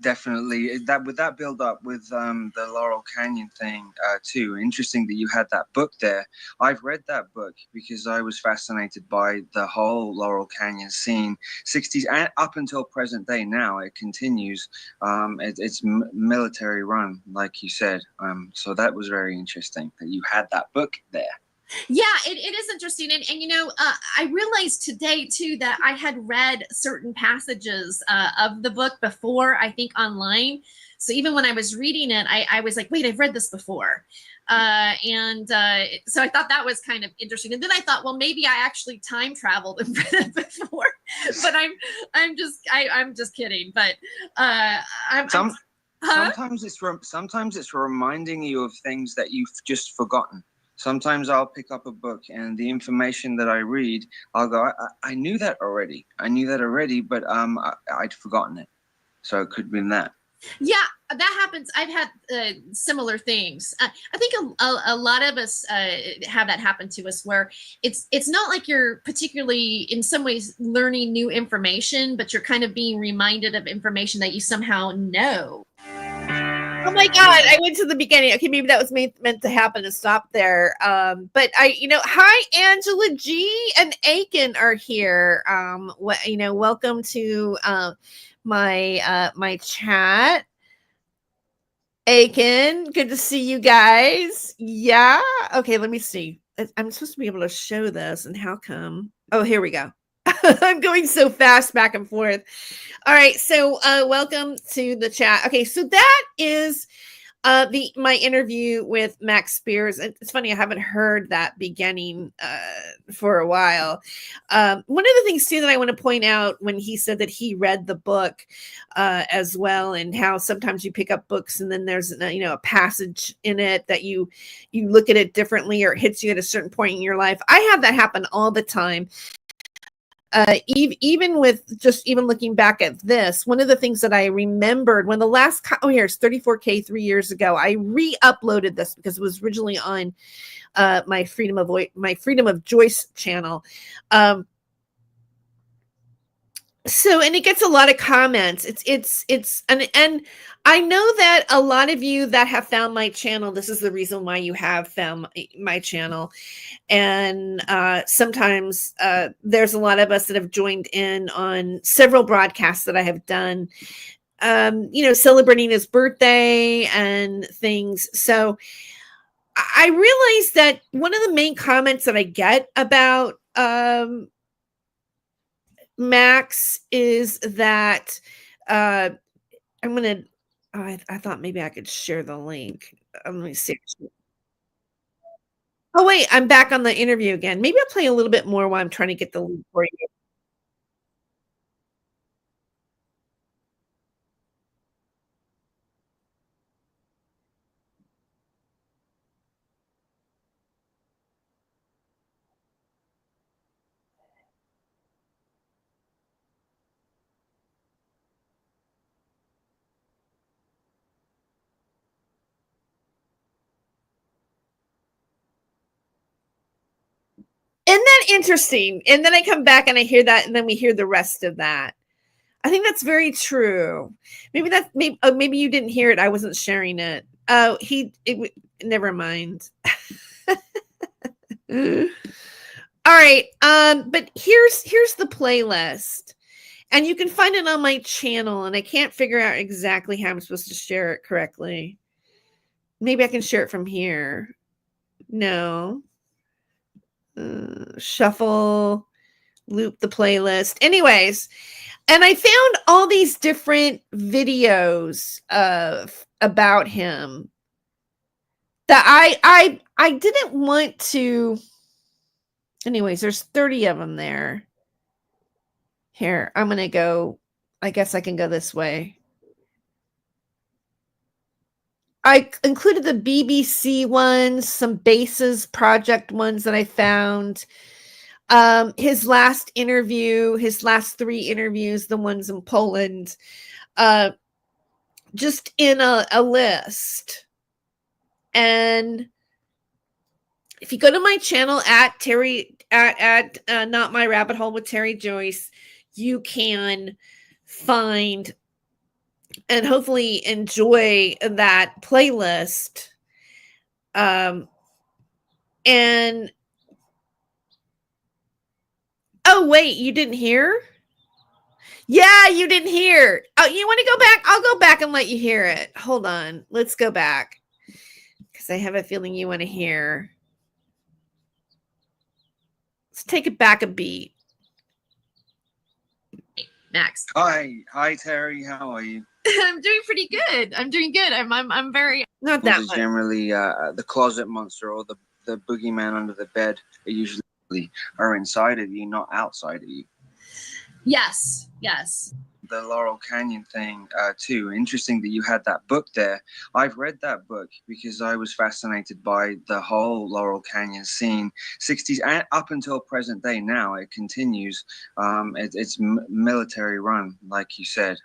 Speaker 12: Definitely. With that build up with the Laurel Canyon thing too. Interesting that you had that book there. I've read that book because I was fascinated by the whole Laurel Canyon scene, 60s and up until present day. Now it continues. It's military run, like you said. So that was very interesting that you had that book there.
Speaker 10: Yeah, it is interesting. And I realized today, too, that I had read certain passages of the book before, I think, online. So even when I was reading it, I was like, wait, I've read this before. So I thought that was kind of interesting. And then I thought, well, maybe I actually time traveled and read it before. but I'm just kidding. But I'm
Speaker 12: sometimes it's reminding you of things that you've just forgotten. Sometimes I'll pick up a book and the information that I read, I'll go, I knew that already. But I'd forgotten it. So it could have been that.
Speaker 10: Yeah, that happens. I've had similar things. I think a lot of us have that happen to us, where it's not like you're particularly in some ways learning new information, but you're kind of being reminded of information that you somehow know.
Speaker 3: Oh my God, I went to the beginning. Okay, maybe that was meant to happen to stop there. But hi, Angela G and Aiken are here. Welcome to my chat. Aiken, good to see you guys. Yeah. Okay, let me see. I'm supposed to be able to show this, and how come? Oh, here we go. I'm going so fast back and forth. All right, so welcome to the chat. Okay, so that is my interview with Max Spiers. It's funny, I haven't heard that beginning for a while. One of the things too that I want to point out, when he said that he read the book as well, and how sometimes you pick up books and then there's a passage in it that you look at it differently, or it hits you at a certain point in your life. I have that happen all the time. Even looking back at this, one of the things that I remembered when the last, here's 34K 3 years ago, I re-uploaded this because it was originally on my Freedom of Joyce channel. So, and it gets a lot of comments. And I know that a lot of you that have found my channel, this is the reason why you have found my channel. And sometimes there's a lot of us that have joined in on several broadcasts that I have done, celebrating his birthday and things. So I realized that one of the main comments that I get about Max is that I thought maybe I could share the link. Let me see. Oh wait, I'm back on the interview again. Maybe I'll play a little bit more while I'm trying to get the link for you. Isn't that interesting? And then I come back and I hear that, and then we hear the rest of that. I think that's very true. Maybe you didn't hear it. I wasn't sharing it. Oh, never mind. All right. But here's the playlist, and you can find it on my channel, and I can't figure out exactly how I'm supposed to share it correctly. Maybe I can share it from here. No. Shuffle, loop the playlist. Anyways, and I found all these different videos about him that I didn't want to. Anyways, there's 30 of them there. Here, I'm gonna go. I guess I can go this way. I included the BBC ones, some Bases Project ones that I found. His last 3 interviews, the ones in Poland, just in a list. And if you go to my channel at Not My Rabbit Hole with Terry Joyce, you can find and hopefully enjoy that playlist. And oh wait, you didn't hear? Yeah, you didn't hear. Oh, you want to go back? I'll go back and let you hear it. Hold on. Let's go back, because I have a feeling you want to hear. Let's take it back a beat.
Speaker 10: Max.
Speaker 12: Hi Terry, how are you?
Speaker 10: I'm doing pretty good. I'm very
Speaker 3: not that much.
Speaker 12: Generally the closet monster or the boogeyman under the bed are usually inside of you, not outside of you.
Speaker 10: Yes, yes.
Speaker 12: The Laurel Canyon thing too. Interesting that you had that book there. I've read that book because I was fascinated by the whole Laurel Canyon scene, 60s and up until present day. Now it continues. It's military run, like you said.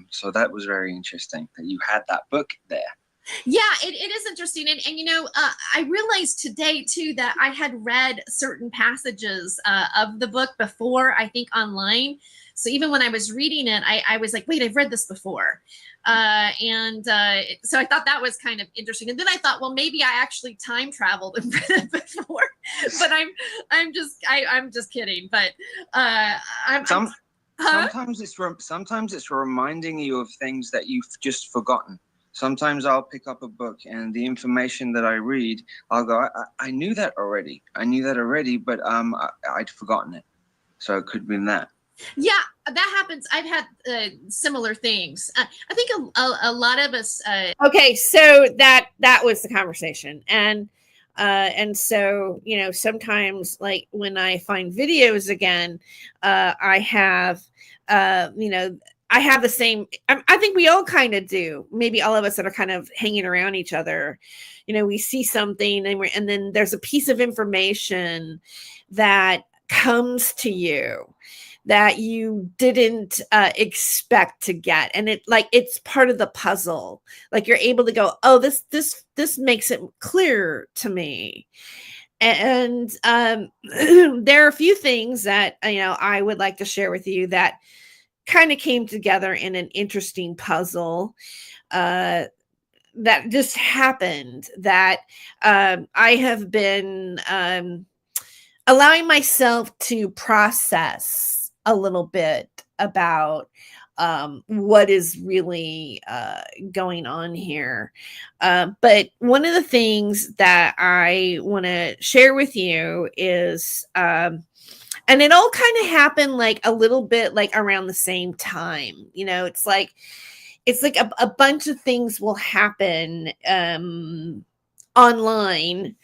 Speaker 12: So that was very interesting that you had that book there.
Speaker 10: Yeah, it is interesting. And you know, I realized today too that I had read certain passages of the book before, I think online. So even when I was reading it, I was like, wait, I've read this before. So I thought that was kind of interesting. And then I thought, well, maybe I actually time traveled and read it before, but I'm just kidding. But
Speaker 12: sometimes it's reminding you of things that you've just forgotten. Sometimes I'll pick up a book and the information that I read, I'll go, I knew that already. But I'd forgotten it. So it could have been that.
Speaker 10: Yeah, that happens. I've had similar things. I think a lot of us.
Speaker 3: Okay, so that was the conversation, and so, you know, sometimes like when I find videos again, I have you know, I have the same. I think we all kind of do. Maybe all of us that are kind of hanging around each other. You know, we see something, and then there's a piece of information that comes to you that you didn't expect to get, and it's part of the puzzle. Like you're able to go, oh, this makes it clear to me. And there are a few things that, you know, I would like to share with you that kind of came together in an interesting puzzle that just happened, that I have been allowing myself to process a little bit about what is really going on here. But one of the things that I want to share with you is, and it all kind of happened like a little bit like around the same time. You know, it's like a bunch of things will happen online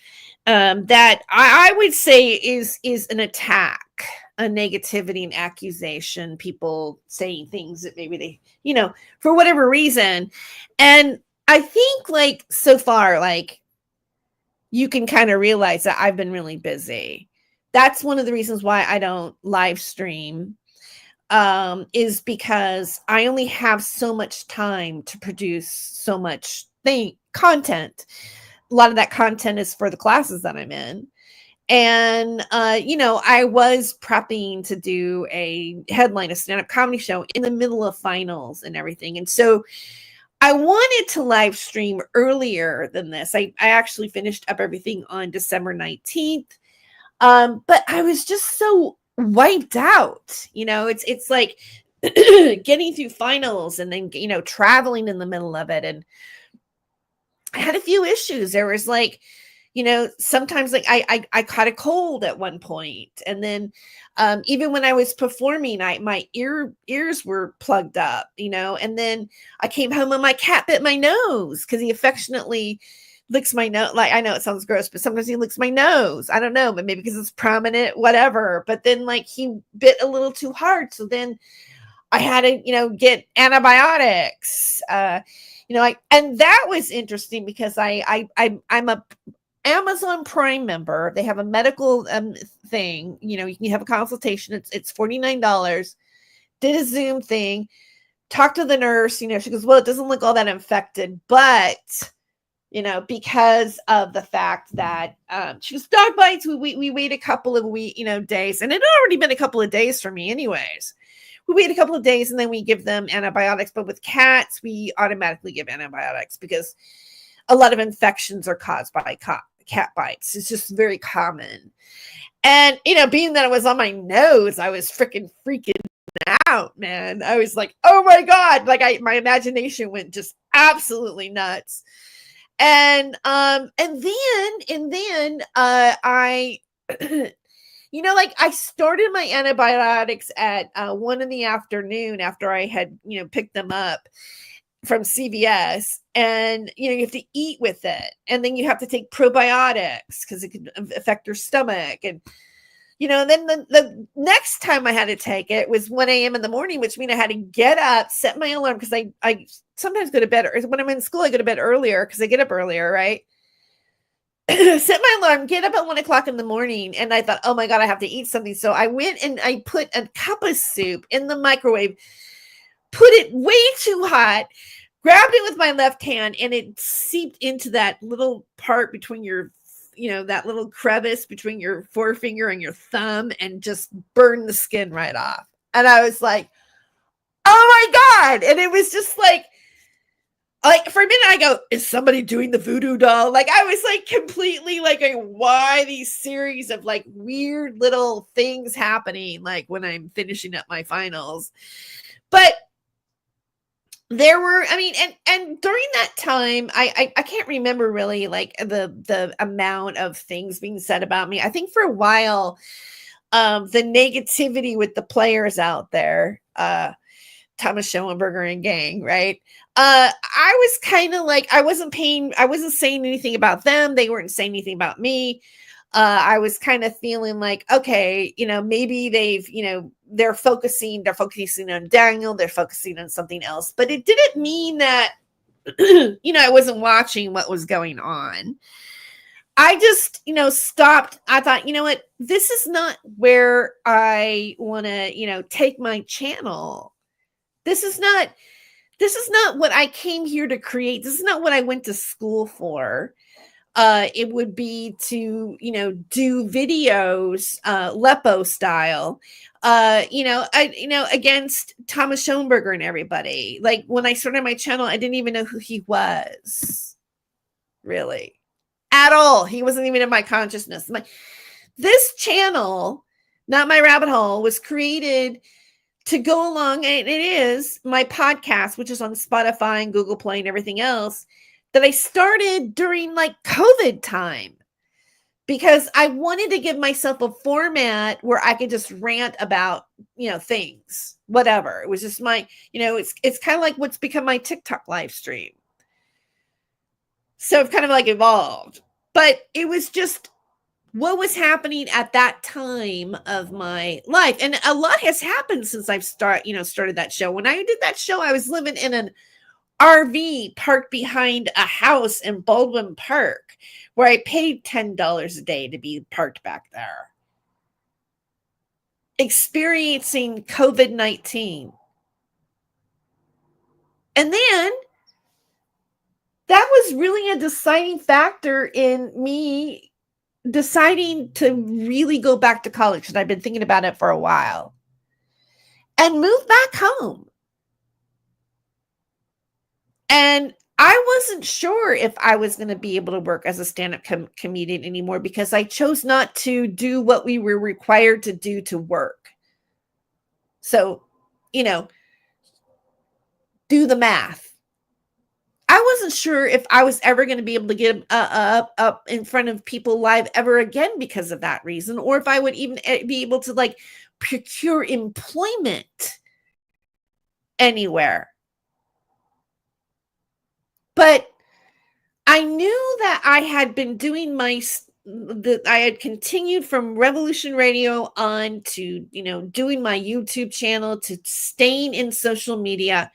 Speaker 3: that I would say is an attack, a negativity, and accusation, people saying things that maybe they, you know, for whatever reason. And I think like so far, like you can kind of realize that I've been really busy. That's one of the reasons why I don't live stream, is because I only have so much time to produce so much content. A lot of that content is for the classes that I'm in. And, you know, I was prepping to do a stand-up comedy show in the middle of finals and everything. And so I wanted to live stream earlier than this. I actually finished up everything on December 19th. But I was just so wiped out. You know, it's like getting through finals and then, you know, traveling in the middle of it. And I had a few issues. There was like, you know, sometimes like I caught a cold at one point. And then even when I was performing, my ears were plugged up, you know, and then I came home and my cat bit my nose because he affectionately licks my nose. Like, I know it sounds gross, but sometimes he licks my nose. I don't know, but maybe because it's prominent, whatever. But then like he bit a little too hard. So then I had to, you know, get antibiotics, you know, and that was interesting because I'm a Amazon Prime member. They have a medical thing, you know, you can have a consultation. It's $49. Did a Zoom thing, talked to the nurse, you know, she goes, well, it doesn't look all that infected, but you know, because of the fact that she was dog bites, we wait a couple of days, and it had already been a couple of days for me anyways. We wait a couple of days and then we give them antibiotics. But with cats, we automatically give antibiotics because a lot of infections are caused by cat bites. It's just very common. And, you know, being that it was on my nose, I was freaking out, man. I was like, oh my God. Like my imagination went just absolutely nuts. And then I, you know, like I started my antibiotics at 1 p.m. after I had, you know, picked them up from CVS, and, you know, you have to eat with it. And then you have to take probiotics because it can affect your stomach. And, then the next time I had to take it was 1 a.m. in the morning, which means I had to get up, set my alarm, because I sometimes go to bed, or when I'm in school, I go to bed earlier because I get up earlier, right? Set my alarm, get up at 1 o'clock in the morning, and I thought, oh my God, I have to eat something. So I went and I put a cup of soup in the microwave, put it way too hot, grabbed it with my left hand, and it seeped into that little part between your, that little crevice between your forefinger and your thumb, and just burned the skin right off. And I was like, oh my God. And it was just like for a minute I go, is somebody doing the voodoo doll? Like I was like completely like, why these series of like weird little things happening like when I'm finishing up my finals? But there were, and during that time, I can't remember really like the amount of things being said about me. I think for a while, the negativity with the players out there, Thomas Schoenberger and gang, right? I was kind of like, I wasn't saying anything about them. They weren't saying anything about me. I was kind of feeling like, okay, maybe they're focusing on Daniel, they're focusing on something else, but it didn't mean that, I wasn't watching what was going on. I just, stopped. I thought, you know what, this is not where I want to, take my channel. This is not what I came here to create. This is not what I went to school for. It would be to, do videos, Lepo style, against Thomas Schoenberger and everybody. Like when I started my channel, I didn't even know who he was, really, at all. He wasn't even in my consciousness. This channel, Not My Rabbit Hole, was created to go along, and it is my podcast, which is on Spotify and Google Play and everything else, that I started during like COVID time, because I wanted to give myself a format where I could just rant about, things, whatever. It was just my, it's kind of like what's become my TikTok live stream. So it's kind of like evolved, but it was just what was happening at that time of my life. And a lot has happened since I've started that show. When I did that show, I was living in an RV parked behind a house in Baldwin Park, where I paid $10 a day to be parked back there, experiencing COVID-19. And then that was really a deciding factor in me deciding to really go back to college, because I've been thinking about it for a while, and move back home. And I wasn't sure if I was going to be able to work as a stand-up comedian anymore, because I chose not to do what we were required to do to work. So, do the math. I wasn't sure if I was ever going to be able to get up in front of people live ever again because of that reason, or if I would even be able to like procure employment anywhere. But I knew that I had been doing I had continued from Revolution Radio on to, doing my YouTube channel, to staying in social media.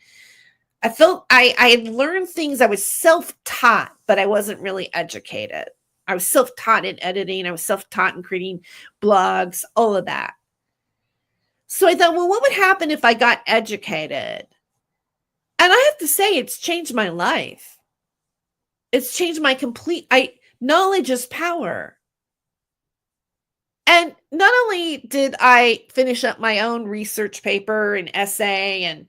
Speaker 3: I felt I had learned things. I was self-taught, but I wasn't really educated. I was self-taught in editing. I was self-taught in creating blogs, all of that. So I thought, well, what would happen if I got educated? And I have to say, it's changed my life. It's changed my knowledge is power. And not only did I finish up my own research paper and essay and,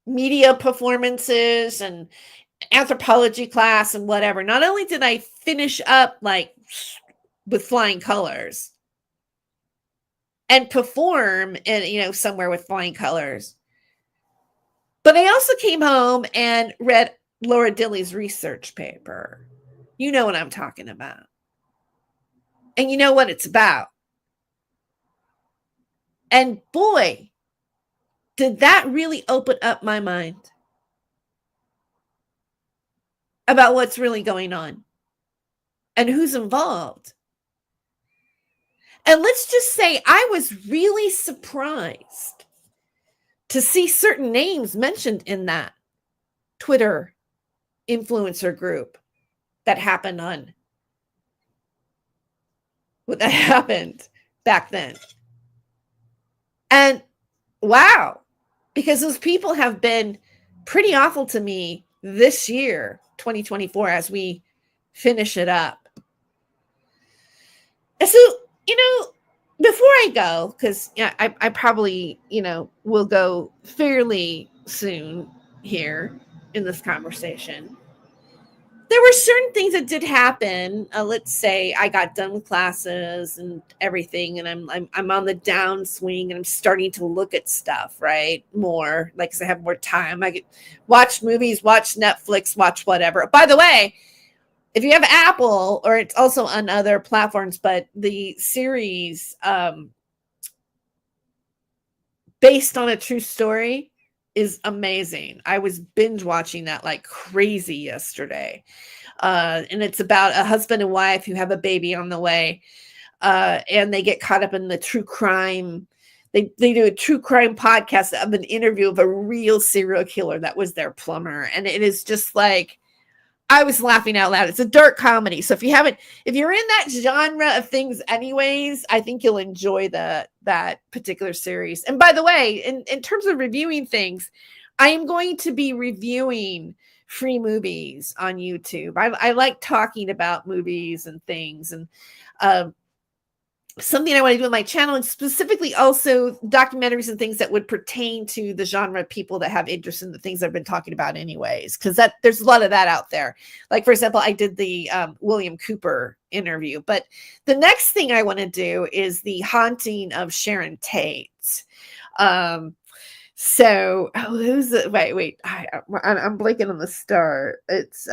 Speaker 3: media performances and anthropology class and whatever, not only did I finish up like with flying colors and perform in, somewhere with flying colors, but I also came home and read Laura Dilley's research paper. You know what I'm talking about. And you know what it's about. And boy, did that really open up my mind about what's really going on and who's involved. And let's just say I was really surprised to see certain names mentioned in that Twitter influencer group that happened back then. And wow, because those people have been pretty awful to me this year, 2024, as we finish it up. And so, before I go, because I probably, will go fairly soon here in this conversation. There were certain things that did happen. Let's say I got done with classes and everything, and I'm on the downswing, and I'm starting to look at stuff, right? More, like, because I have more time. I could watch movies, watch Netflix, watch whatever. By the way, if you have Apple, or it's also on other platforms, but the series based on a true story is amazing. I was binge watching that like crazy yesterday. And it's about a husband and wife who have a baby on the way. And they get caught up in the true crime. They do a true crime podcast of an interview of a real serial killer that was their plumber. And it is just like, I was laughing out loud. It's a dark comedy. So if you're in that genre of things anyways, I think you'll enjoy that particular series. And by the way, in terms of reviewing things, I am going to be reviewing free movies on YouTube. I like talking about movies and things, and something I want to do on my channel, and specifically also documentaries and things that would pertain to the genre of people that have interest in the things I've been talking about anyways, because there's a lot of that out there. Like, for example, I did the William Cooper interview, but the next thing I want to do is the haunting of Sharon Tate. So who's the wait I'm blanking on the star. It's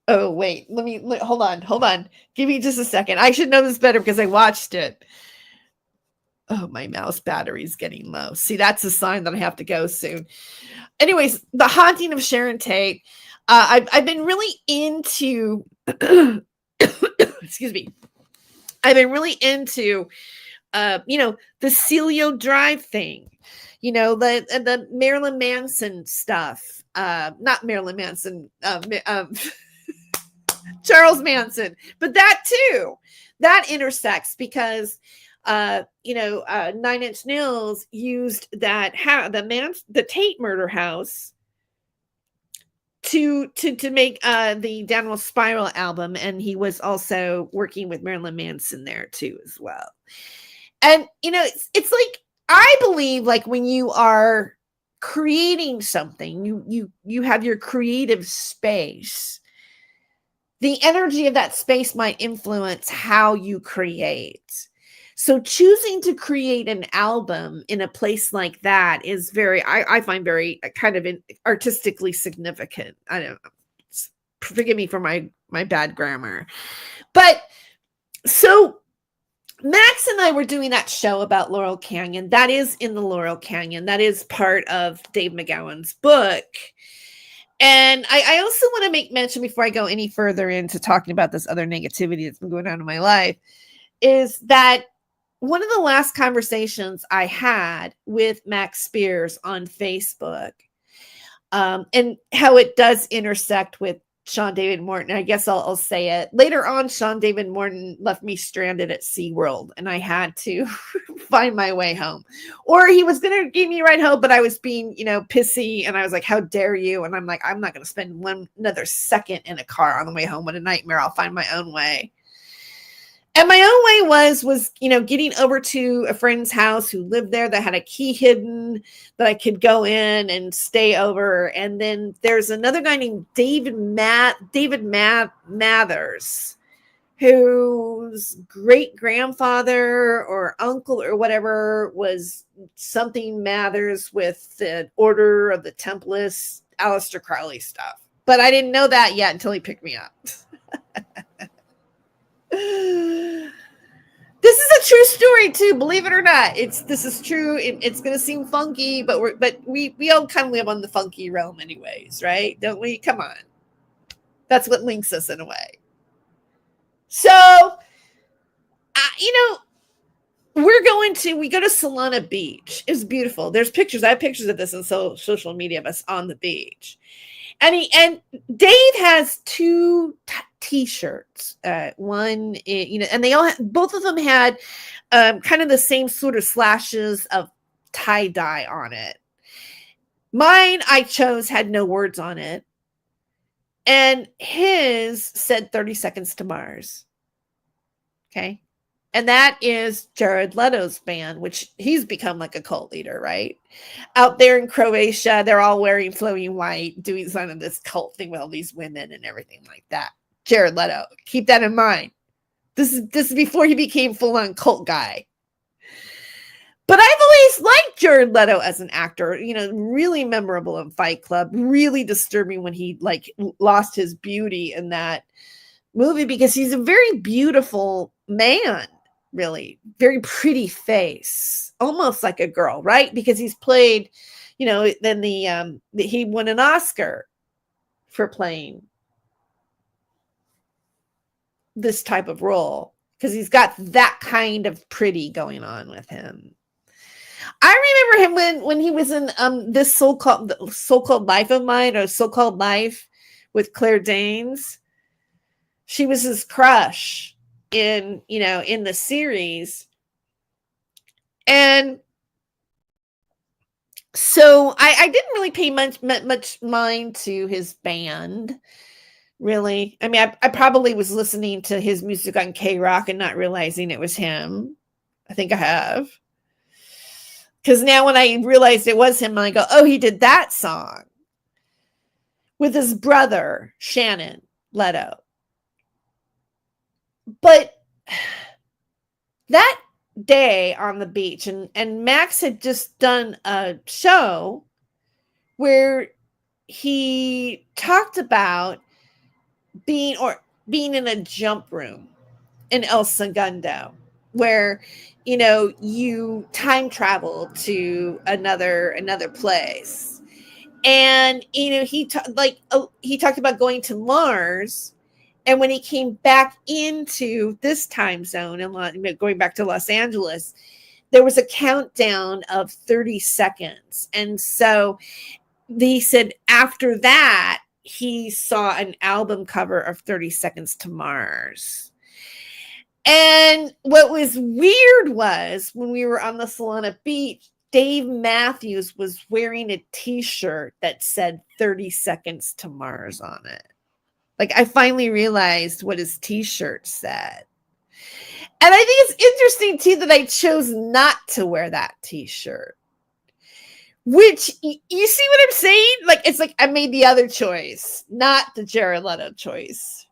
Speaker 3: oh, wait, hold on. Give me just a second. I should know this better because I watched it. Oh, my mouse battery's getting low. See, that's a sign that I have to go soon. Anyways, The Haunting of Sharon Tate. I've been really into, excuse me. I've been really into, the Celio Drive thing, the Marilyn Manson stuff. Not Marilyn Manson, Charles Manson, but that too, that intersects because, 9 Inch Nails used the Tate murder house to make the Downward Spiral album, and he was also working with Marilyn Manson there too as well. And it's like, I believe, like, when you are creating something, you have your creative space. The energy of that space might influence how you create. So choosing to create an album in a place like that is I find very kind of artistically significant. I don't know. Forgive me for my bad grammar. But so Max and I were doing that show about Laurel Canyon. That is in the Laurel Canyon. That is part of Dave McGowan's book. And I also want to make mention, before I go any further into talking about this other negativity that's been going on in my life, is that one of the last conversations I had with Max Spears on Facebook, and how it does intersect with Sean David Morton. I guess I'll say it. Later on, Sean David Morton left me stranded at SeaWorld, and I had to find my way home. Or he was going to give me a ride home, but I was being, pissy, and I was like, how dare you? And I'm like, I'm not going to spend another second in a car on the way home. What a nightmare. I'll find my own way. And my own way was, getting over to a friend's house who lived there that had a key hidden that I could go in and stay over. And then there's another guy named David Mathers, whose great grandfather or uncle or whatever was something Mathers with the Order of the Templars, Aleister Crowley stuff. But I didn't know that yet until he picked me up. This is a true story too, believe it or not. This is true. It's going to seem funky, but we all kind of live on the funky realm anyways, right? Don't we? Come on. That's what links us in a way. So, we go to Solana Beach. It was beautiful. There's pictures. I have pictures of this on social media of us on the beach. And Dave has two t-shirts. One, and they all both of them had kind of the same sort of slashes of tie-dye on it. Mine I chose had no words on it. And his said 30 Seconds to Mars. Okay. And that is Jared Leto's band, which he's become like a cult leader, right? Out there in Croatia, they're all wearing flowing white, doing some of this cult thing with all these women and everything like that. Jared Leto, keep that in mind. This is before he became full-on cult guy. But I've always liked Jared Leto as an actor, really memorable in Fight Club, really disturbing when he lost his beauty in that movie, because he's a very beautiful man. Really very pretty face, almost like a girl, right? Because he's played, then he won an Oscar for playing this type of role, because he's got that kind of pretty going on with him. I remember him when he was in this so-called Life of Mine, or So-Called Life with Claire Danes. She was his crush in the series. And so I didn't really pay much mind to his band, really. I mean, I probably was listening to his music on K-Rock and not realizing it was him. I think I have. Because now when I realized it was him, I go, oh, he did that song with his brother, Shannon Leto. But that day on the beach, and Max had just done a show where he talked about being in a jump room in El Segundo, where you time travel to another place. And he talked about going to Mars. And when he came back into this time zone and going back to Los Angeles, there was a countdown of 30 seconds. And so he said after that, he saw an album cover of 30 Seconds to Mars. And what was weird was when we were on the Solana Beach, Dave Matthews was wearing a t-shirt that said 30 Seconds to Mars on it. I finally realized what his t-shirt said. And I think it's interesting, too, that I chose not to wear that t-shirt. Which, you see what I'm saying? It's like I made the other choice, not the Jared Leto choice.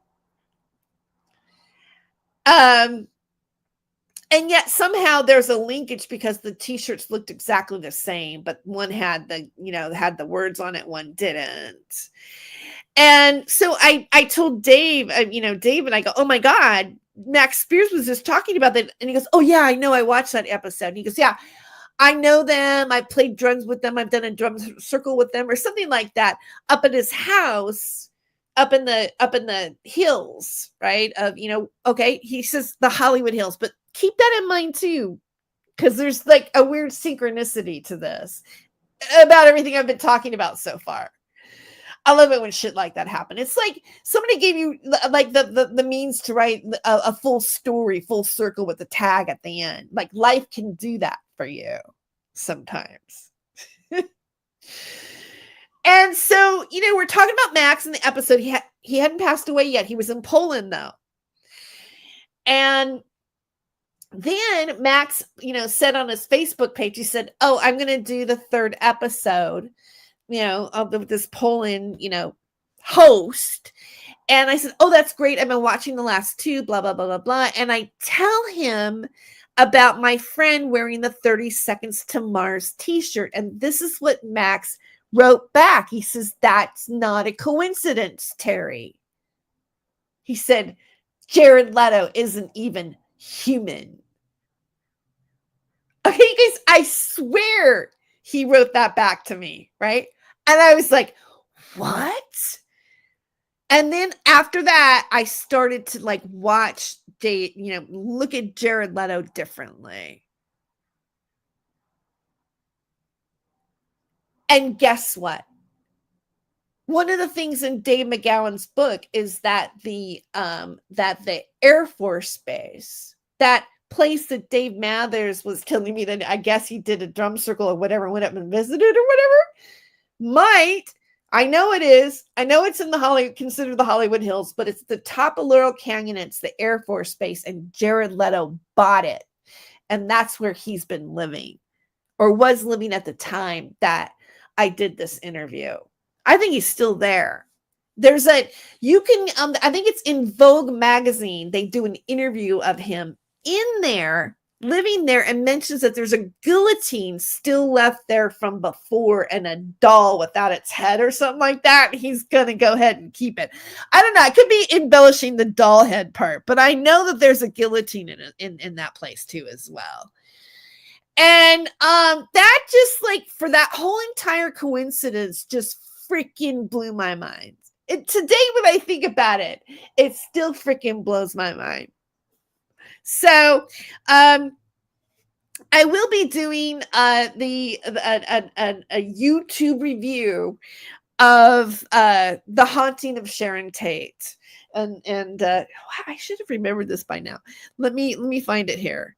Speaker 3: And yet somehow there's a linkage, because the t-shirts looked exactly the same, but one had the words on it, one didn't. And so I told Dave, Dave and I go, oh my God, Max Spears was just talking about that. And he goes, oh yeah, I know. I watched that episode. And he goes, yeah, I know them. I played drums with them. I've done a drum circle with them, or something like that, up at his house, up in the hills, right? Okay. He says the Hollywood Hills, but keep that in mind too, because there's a weird synchronicity to this about everything I've been talking about so far. I love it when shit like that happen. It's like somebody gave you the means to write a full story, full circle with a tag at the end. Life can do that for you sometimes. And so, we're talking about Max in the episode. He hadn't passed away yet. He was in Poland though. And then Max, said on his Facebook page, he said, oh, I'm going to do the third episode, of this Poland, host. And I said, oh, that's great. I've been watching the last two, blah, blah, blah, blah, blah. And I tell him about my friend wearing the 30 Seconds to Mars t-shirt. And this is what Max wrote back. He says, that's not a coincidence, Terry. He said, Jared Leto isn't even human. Okay, guys, I swear he wrote that back to me, right? And I was like, what? And then after that, I started to watch look at Jared Leto differently. And guess what? One of the things in Dave McGowan's book is that the Air Force Base, that place that Dave Mathers was telling me that I guess he did a drum circle or whatever, went up and visited or whatever, I know it is. I know it's in considered the Hollywood Hills, but it's the top of Laurel Canyon. It's the Air Force Base, and Jared Leto bought it. And that's where he's been living, or was living at the time that I did this interview. I think he's still there. I think it's in Vogue magazine. They do an interview of him in there, living there, and mentions that there's a guillotine still left there from before and a doll without its head or something like that. He's going to go ahead and keep it. I don't know. I could be embellishing the doll head part, but I know that there's a guillotine in that place too as well. And that just like for that whole entire coincidence just freaking blew my mind. Today when I think about it, it still freaking blows my mind. So I will be doing a YouTube review of The Haunting of Sharon Tate. And I should have remembered this by now. Let me find it here.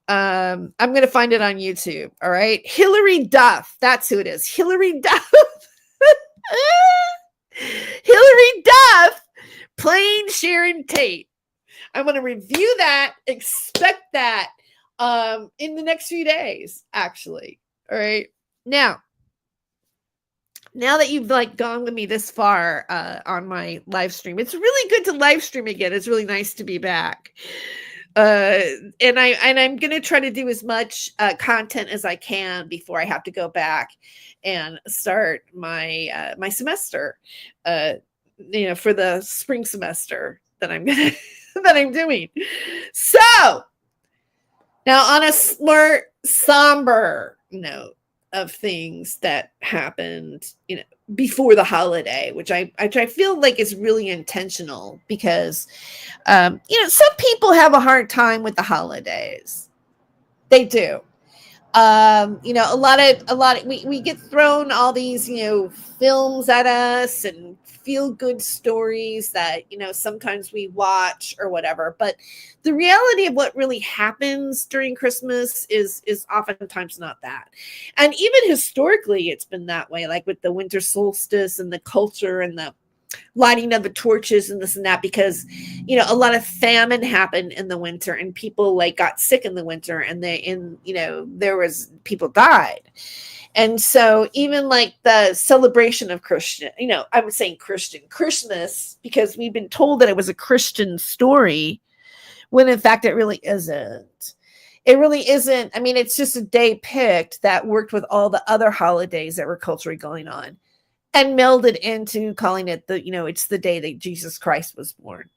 Speaker 3: I'm going to find it on YouTube. All right. Hilary Duff. That's who it is. Hilary Duff. Hilary Duff playing Sharon Tate. I'm going to review that. Expect that in the next few days, actually. All right. Now that you've like gone with me this far on my live stream, it's really good to live stream again. It's really nice to be back. And I'm going to try to do as much content as I can before I have to go back and start my my semester, for the spring semester that I'm doing. So now on a more somber note of things that happened, before the holiday, which I feel like is really intentional because, some people have a hard time with the holidays. They do. A lot of we get thrown all these, films at us and feel good stories that, sometimes we watch or whatever. But the reality of what really happens during Christmas is oftentimes not that. And even historically, it's been that way, like with the winter solstice and the culture and the lighting of the torches and this and that, because, a lot of famine happened in the winter and people like got sick in the winter and there was people died. And so even like the celebration of Christian, I'm saying Christmas, because we've been told that it was a Christian story, when in fact it really isn't. It really isn't. I mean, it's just a day picked that worked with all the other holidays that were culturally going on and melded into calling it it's the day that Jesus Christ was born.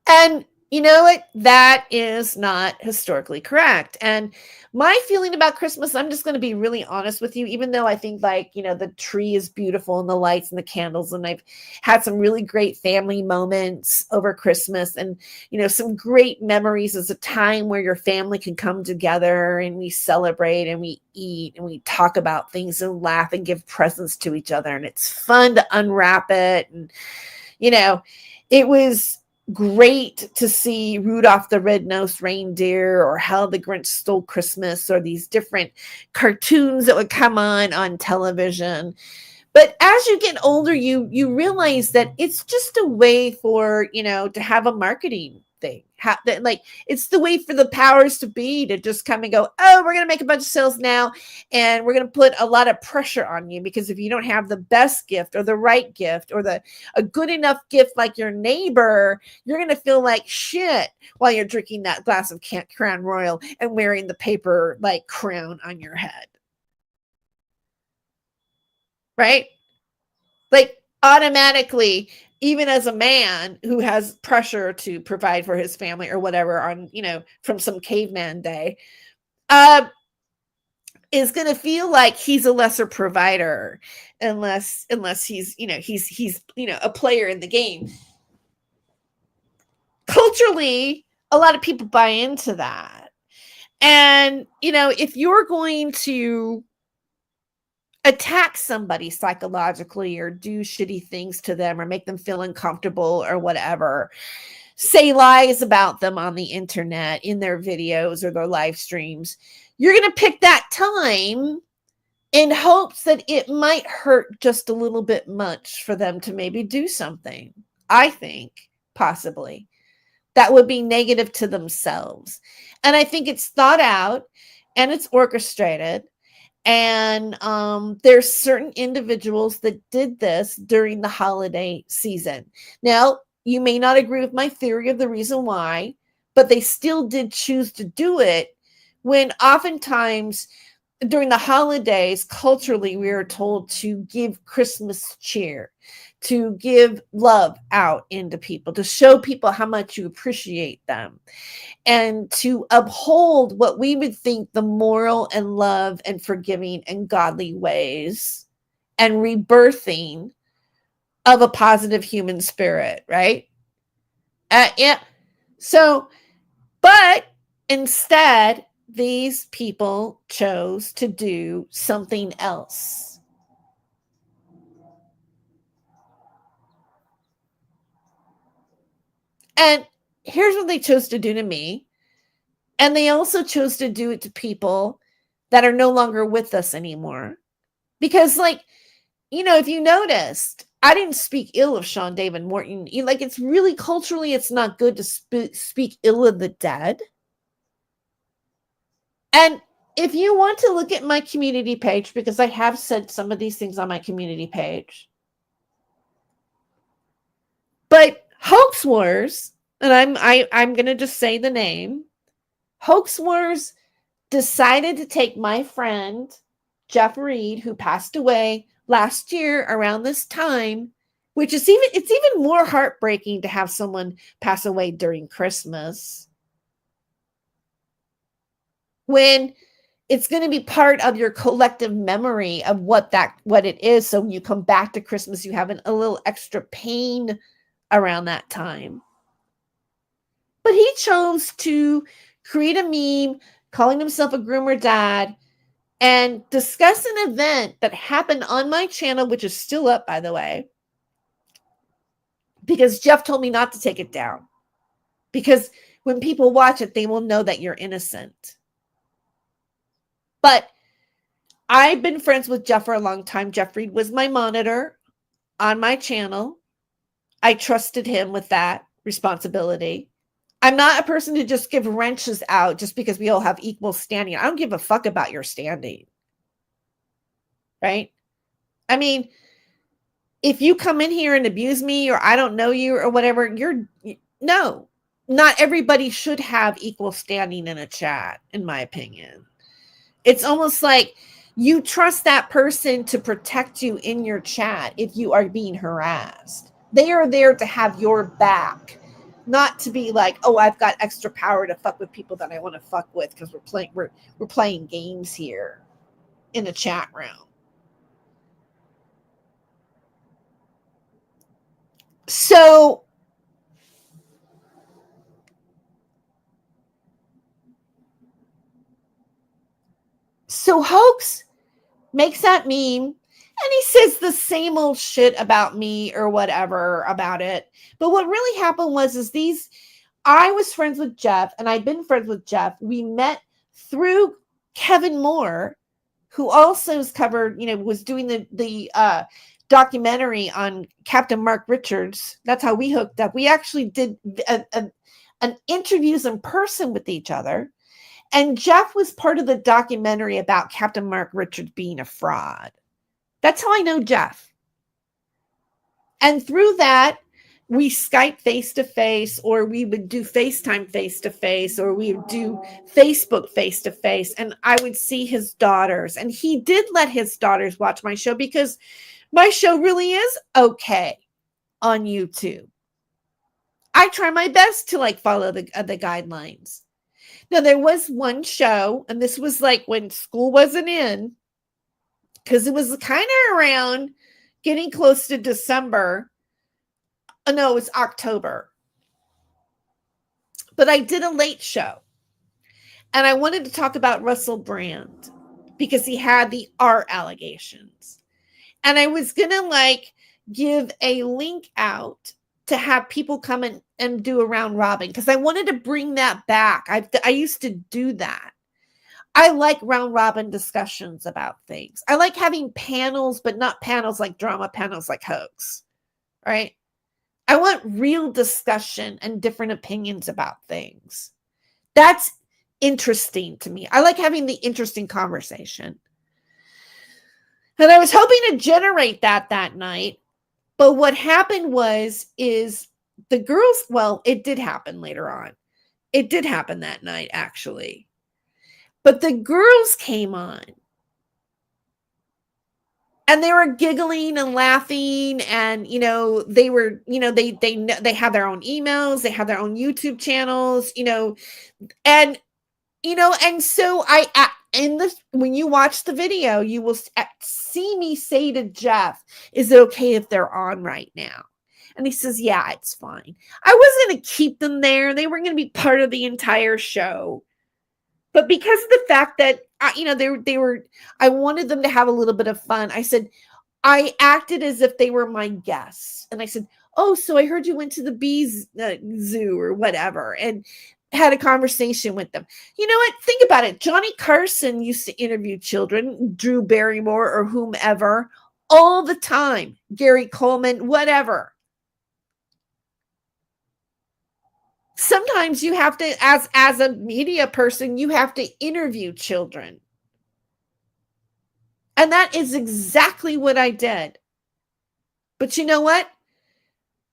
Speaker 3: And you know what? That is not historically correct. And my feeling about Christmas, I'm just going to be really honest with you, even though I think the tree is beautiful and the lights and the candles, and I've had some really great family moments over Christmas and, some great memories as a time where your family can come together and we celebrate and we eat and we talk about things and laugh and give presents to each other. And it's fun to unwrap it. And, it was great to see Rudolph the Red-Nosed Reindeer or How the Grinch Stole Christmas or these different cartoons that would come on television. But as you get older, you realize that it's just a way for, to have a marketing thing. It's the way for the powers to be to just come and go, oh, we're going to make a bunch of sales now. And we're going to put a lot of pressure on you, because if you don't have the best gift or the right gift or a good enough gift like your neighbor, you're going to feel like shit while you're drinking that glass of Crown Royal and wearing the paper crown on your head. Right? Automatically, even as a man who has pressure to provide for his family or whatever on, from some caveman day, is going to feel like he's a lesser provider unless he's, he's a player in the game. Culturally, a lot of people buy into that. And, if you're going to attack somebody psychologically or do shitty things to them or make them feel uncomfortable or whatever, say lies about them on the internet in their videos or their live streams, you're going to pick that time in hopes that it might hurt just a little bit much for them to maybe do something. I think possibly that would be negative to themselves. And I think it's thought out and it's orchestrated. And there's certain individuals that did this during the holiday season. Now, you may not agree with my theory of the reason why, but they still did choose to do it when oftentimes during the holidays, culturally, we are told to give Christmas cheer, to give love out into people, to show people how much you appreciate them, and to uphold what we would think the moral and love and forgiving and godly ways and rebirthing of a positive human spirit, right? Yeah. So, but instead, these people chose to do something else. And here's what they chose to do to me. And they also chose to do it to people that are no longer with us anymore. Because, like, you know, if you noticed, I didn't speak ill of Sean David Morton. Like, it's really culturally, it's not good to speak ill of the dead. And if you want to look at my community page, because I have said some of these things on my community page, but Hoax Wars, and I'm going to just say the name, Hoax Wars decided to take my friend, Jeff Reed, who passed away last year around this time, which is it's even more heartbreaking to have someone pass away during Christmas, when it's going to be part of your collective memory of what it is. So when you come back to Christmas, you have a little extra pain around that time. But he chose to create a meme calling himself a groomer dad and discuss an event that happened on my channel, which is still up, by the way, because Jeff told me not to take it down, because when people watch it, they will know that you're innocent. But I've been friends with Jeff for a long time. Jeff Reed was my monitor on my channel. I trusted him with that responsibility. I'm not a person to just give wrenches out just because we all have equal standing. I don't give a fuck about your standing. Right? I mean, if you come in here and abuse me or I don't know you or whatever, no. Not everybody should have equal standing in a chat, in my opinion. It's almost like you trust that person to protect you in your chat if you are being harassed. They are there to have your back, not to be like, oh, I've got extra power to fuck with people that I want to fuck with because we're playing games here in a chat room. So Hoax makes that meme and he says the same old shit about me or whatever about it. But what really happened was I was friends with Jeff and I'd been friends with Jeff. We met through Kevin Moore, who also was was doing the documentary on Captain Mark Richards. That's how we hooked up. We actually did an interviews in person with each other. And Jeff was part of the documentary about Captain Mark Richards being a fraud. That's how I know Jeff. And through that, we Skype face-to-face, or we would do FaceTime face-to-face, or we would do Facebook face-to-face, and I would see his daughters. And he did let his daughters watch my show because my show really is okay on YouTube. I try my best to follow the guidelines. Now, there was one show, and this was when school wasn't in, because it was kind of around getting close to December. Oh, no, it was October. But I did a late show, and I wanted to talk about Russell Brand. because he had the art allegations. And I was going to like give a link out to have people come in and do a round robin because I wanted to bring that back. I used to do that. I like round robin discussions about things. I like having panels, but not panels like drama, panels like hoax, right? I want real discussion and different opinions about things. That's interesting to me. I like having the interesting conversation. And I was hoping to generate that night. But what happened is the girls, well, it did happen later on. It did happen that night, actually. But the girls came on. And they were giggling and laughing, and they were, they have their own emails, they have their own YouTube channels, and so when you watch the video, you will see me say to Jeff, "Is it okay if they're on right now?" And he says, "Yeah, it's fine." I wasn't going to keep them there; they weren't going to be part of the entire show. But because of the fact that they were, I wanted them to have a little bit of fun. I said, I acted as if they were my guests. And I said, "Oh, so I heard you went to the bees zoo or whatever," and had a conversation with them. You know what? Think about it. Johnny Carson used to interview children, Drew Barrymore or whomever, all the time. Gary Coleman, whatever. Sometimes you have to, as a media person, you have to interview children. And that is exactly what I did. But you know what?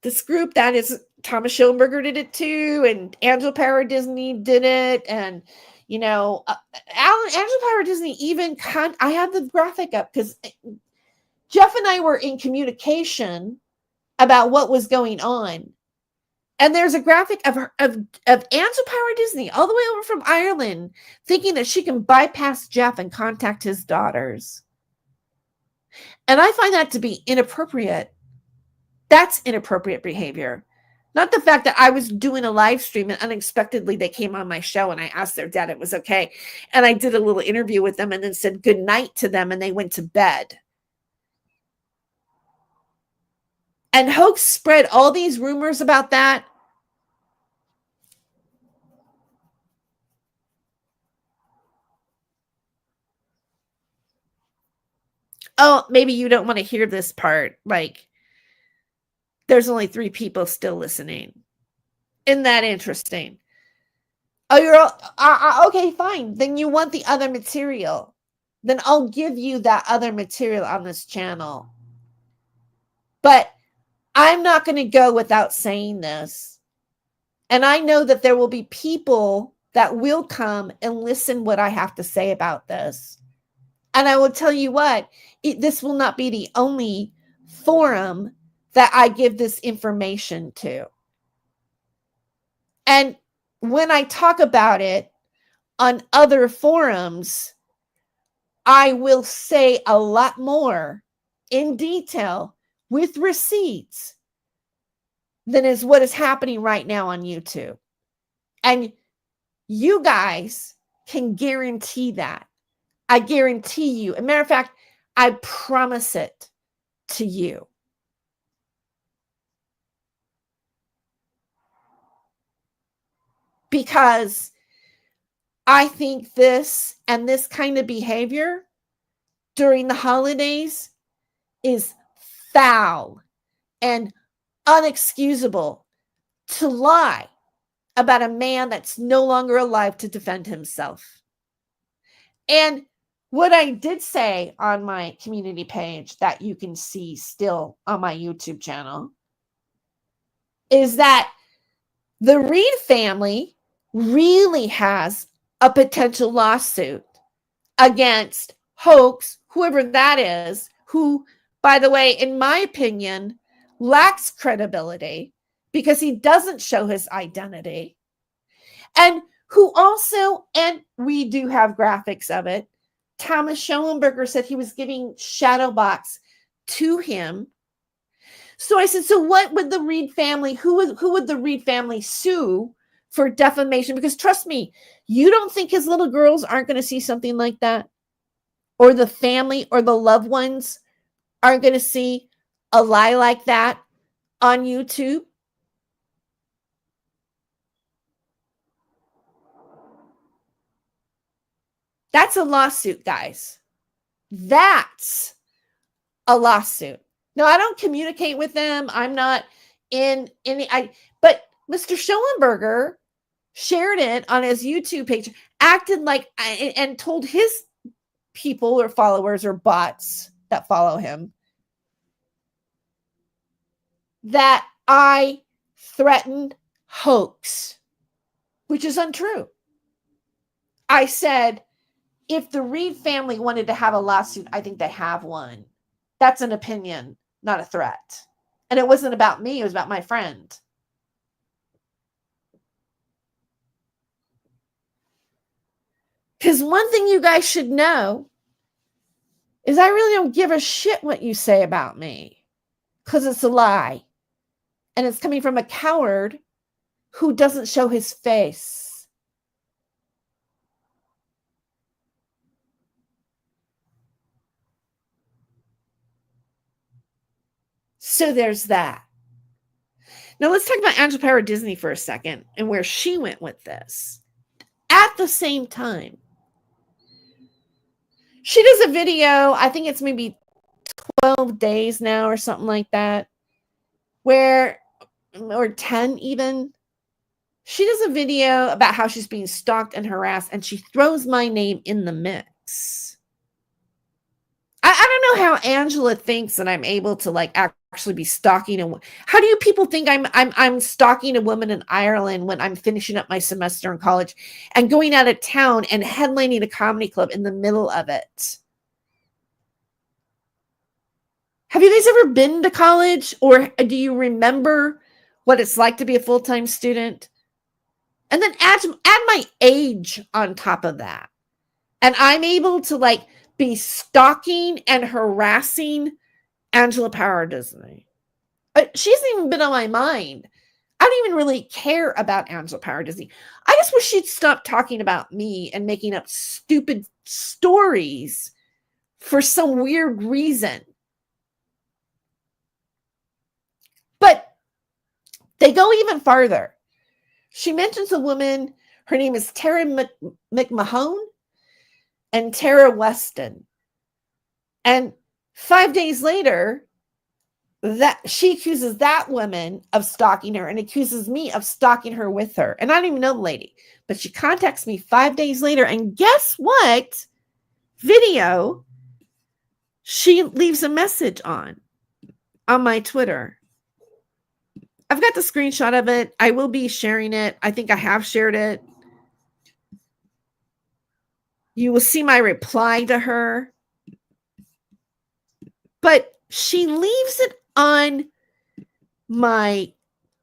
Speaker 3: This group, that is, Thomas Schoenberger did it too, and Angela Power Disney did it, and Angela Power Disney even I have the graphic up because Jeff and I were in communication about what was going on. And there's a graphic of Angela Power Disney all the way over from Ireland thinking that she can bypass Jeff and contact his daughters. And I find that to be inappropriate. That's inappropriate behavior. Not the fact that I was doing a live stream and unexpectedly they came on my show and I asked their dad if it was okay. And I did a little interview with them and then said good night to them and they went to bed. And hoax spread all these rumors about that. Oh, maybe you don't want to hear this part. Like, there's only 3 people still listening. Isn't that interesting? Oh, you're okay, fine. Then you want the other material. Then I'll give you that other material on this channel. But I'm not going to go without saying this. And I know that there will be people that will come and listen what I have to say about this. And I will tell you what, this will not be the only forum that I give this information to. And when I talk about it on other forums, I will say a lot more in detail with receipts than is what is happening right now on YouTube. And you guys can guarantee that. I guarantee you. As a matter of fact, I promise it to you. Because I think this and this kind of behavior during the holidays is foul and unexcusable to lie about a man that's no longer alive to defend himself. And what I did say on my community page that you can see still on my YouTube channel is that the Reed family really has a potential lawsuit against Hoax, whoever that is, who, by the way, in my opinion, lacks credibility because he doesn't show his identity. And who also, and we do have graphics of it, Thomas Schoenberger said he was giving Shadowbox to him. So I said, so what would the Reed family, who would the Reed family sue for defamation? Because trust me, you don't think his little girls aren't going to see something like that? or the family or the loved ones aren't going to see a lie like that on YouTube? That's a lawsuit, guys. That's a lawsuit. No, I don't communicate with them. I'm not in any, but Mr. Schellenberger shared it on his YouTube page, acted like, and told his people or followers or bots that follow him that I threatened hoax, which is untrue. I said, if the Reed family wanted to have a lawsuit, I think they have one. That's an opinion, not a threat. And it wasn't about me, it was about my friend. Because one thing you guys should know is I really don't give a shit what you say about me, because it's a lie. And it's coming from a coward who doesn't show his face. So there's that. Now let's talk about Angela Power Disney for a second and where she went with this. At the same time, she does a video, I think it's maybe 12 days now or something like that, where, or 10 even, she does a video about how she's being stalked and harassed, and she throws my name in the mix. I don't know how Angela thinks that I'm able to like actually be stalking a woman. How do you people think I'm stalking a woman in Ireland when I'm finishing up my semester in college and going out of town and headlining a comedy club in the middle of it? Have you guys ever been to college, or do you remember what it's like to be a full-time student? And then add my age on top of that. And I'm able to like be stalking and harassing Angela Power Disney. She hasn't even been on my mind. I don't even really care about Angela Power Disney. I just wish she'd stop talking about me and making up stupid stories for some weird reason. But they go even farther. She mentions a woman, her name is Tara McMahon and Tara Weston. And 5 days later, that she accuses that woman of stalking her and accuses me of stalking her with her. And I don't even know the lady, but she contacts me 5 days later. And guess what? Video she leaves a message on my Twitter. I've got the screenshot of it. I will be sharing it. I think I have shared it. You will see my reply to her. But she leaves it on my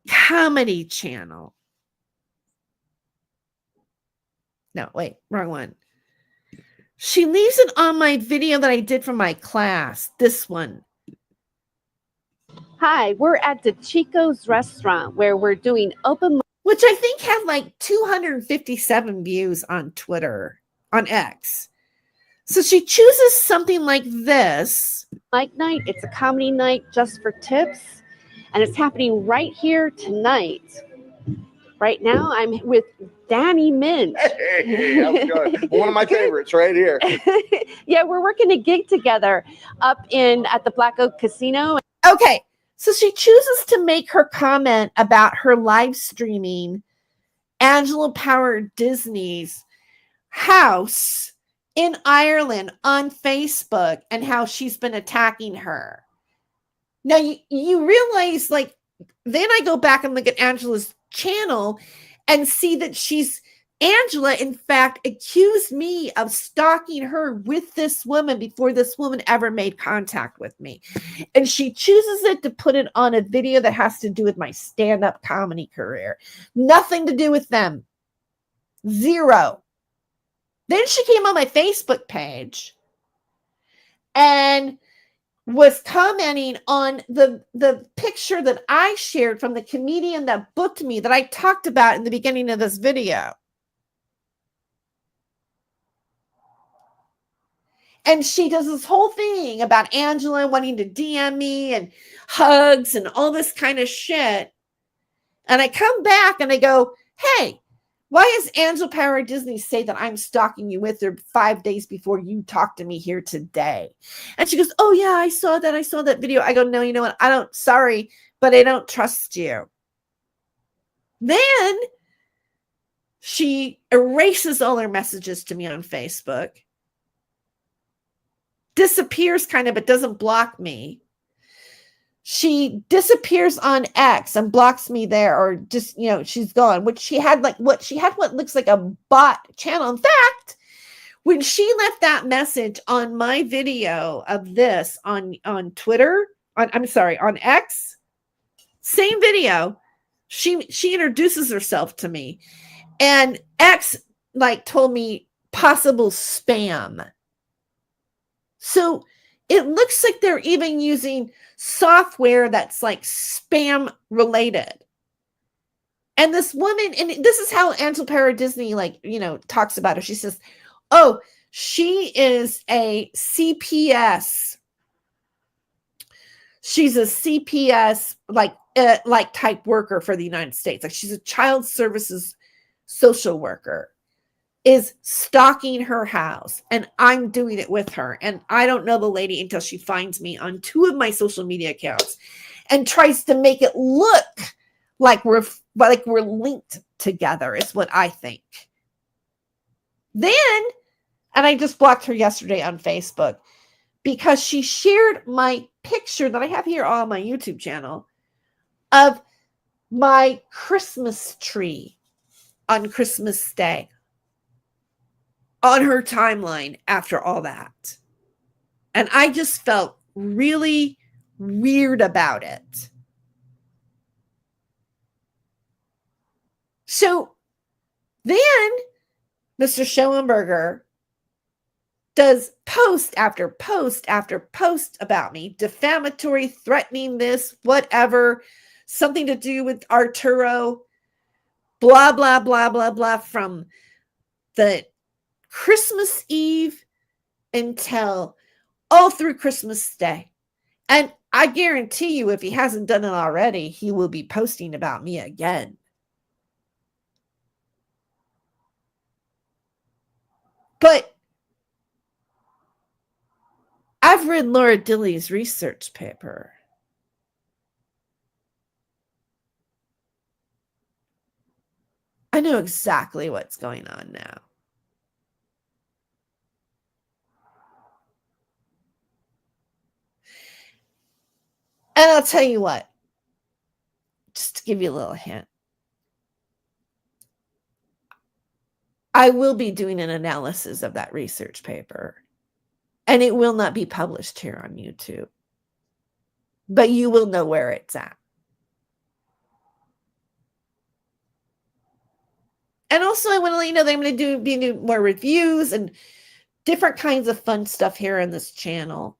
Speaker 3: comedy channel. No, wait, wrong one. She leaves it on my video that I did for my class. This one.
Speaker 6: Hi, we're at the Chico's restaurant where we're doing open,
Speaker 3: which I think had like 257 views on Twitter, on X. So she chooses something like this.
Speaker 6: Like night, it's a comedy night just for tips, and it's happening right here tonight. Right now, I'm with Danny Minch.
Speaker 7: Hey, how's it going? One of my favorites right here.
Speaker 6: Yeah, we're working a gig together up at the Black Oak Casino.
Speaker 3: Okay, so she chooses to make her comment about her live streaming Angela Power Disney's house in Ireland on Facebook and how she's been attacking her. Now, you realize, like, then I go back and look at Angela's channel and see that Angela, in fact, accused me of stalking her with this woman before this woman ever made contact with me. And she chooses to put it on a video that has to do with my stand-up comedy career. Nothing to do with them. Zero. Then she came on my Facebook page and was commenting on the picture that I shared from the comedian that booked me that I talked about in the beginning of this video. And she does this whole thing about Angela wanting to DM me and hugs and all this kind of shit. And I come back and I go, hey, why is Angela Power Disney say that I'm stalking you with her 5 days before you talk to me here today? And she goes, oh yeah, I saw that video. I go, no, you know what? Sorry, but I don't trust you. Then she erases all her messages to me on Facebook. Disappears kind of, but doesn't block me. She disappears on X and blocks me there, or just, she's gone. She had what looks like a bot channel. In fact, when she left that message on my video of this on Twitter, on X, same video, she introduces herself to me, and X told me possible spam. So it looks like they're even using software that's spam related. And this woman, and this is how Angela Power Disney talks about her. She says, oh, she is a CPS. She's a CPS type worker for the United States. She's a child services social worker, is stalking her house, and I'm doing it with her. And I don't know the lady until she finds me on 2 of my social media accounts and tries to make it look like we're linked together, is what I think. Then, and I just blocked her yesterday on Facebook because she shared my picture that I have here on my YouTube channel of my Christmas tree on Christmas Day on her timeline after all that. And I just felt really weird about it. So then Mr. Schoenberger does post after post after post about me, defamatory, threatening this, whatever, something to do with Arturo, blah, blah, blah, blah, blah, from the Christmas Eve until all through Christmas Day. And I guarantee you, if he hasn't done it already, he will be posting about me again. But I've read Laura Dilley's research paper. I know exactly what's going on now. And I'll tell you what, just to give you a little hint, I will be doing an analysis of that research paper, and it will not be published here on YouTube, but you will know where it's at. And also, I want to let you know that I'm going to be doing more reviews and different kinds of fun stuff here on this channel.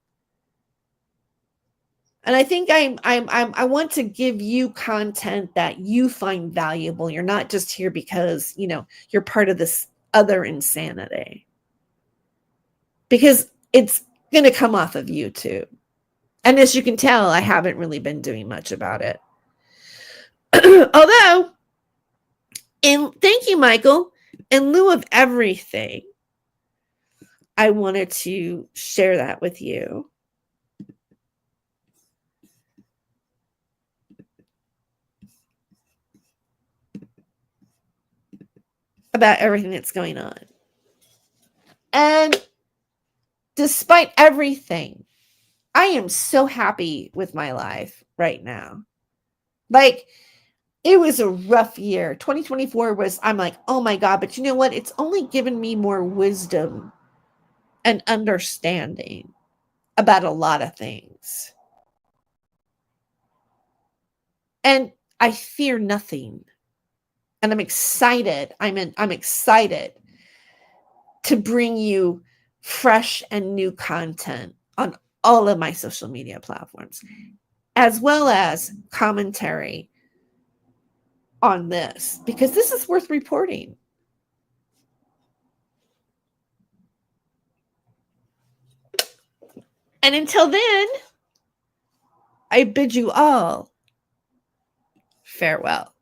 Speaker 3: And I think I want to give you content that you find valuable. You're not just here because, you're part of this other insanity. Because it's going to come off of YouTube. And as you can tell, I haven't really been doing much about it. Although, thank you, Michael. In lieu of everything, I wanted to share that with you. About everything that's going on. And despite everything, I am so happy with my life right now. It was a rough year. 2024 was, I'm like, oh my God, but you know what? It's only given me more wisdom and understanding about a lot of things. And I fear nothing. And I'm excited. I'm excited to bring you fresh and new content on all of my social media platforms, as well as commentary on this, because this is worth reporting. And until then, I bid you all farewell.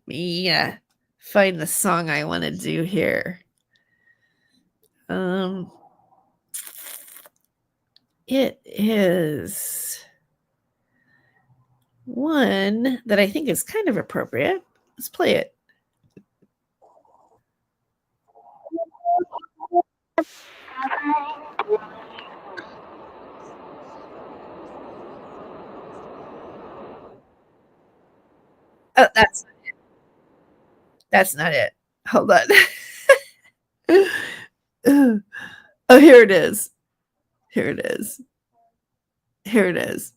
Speaker 3: Me find the song I want to do here. It is one that I think is kind of appropriate. Let's play it. Oh, that's not it. That's not it. Hold on. Oh, here it is. Here it is. Here it is.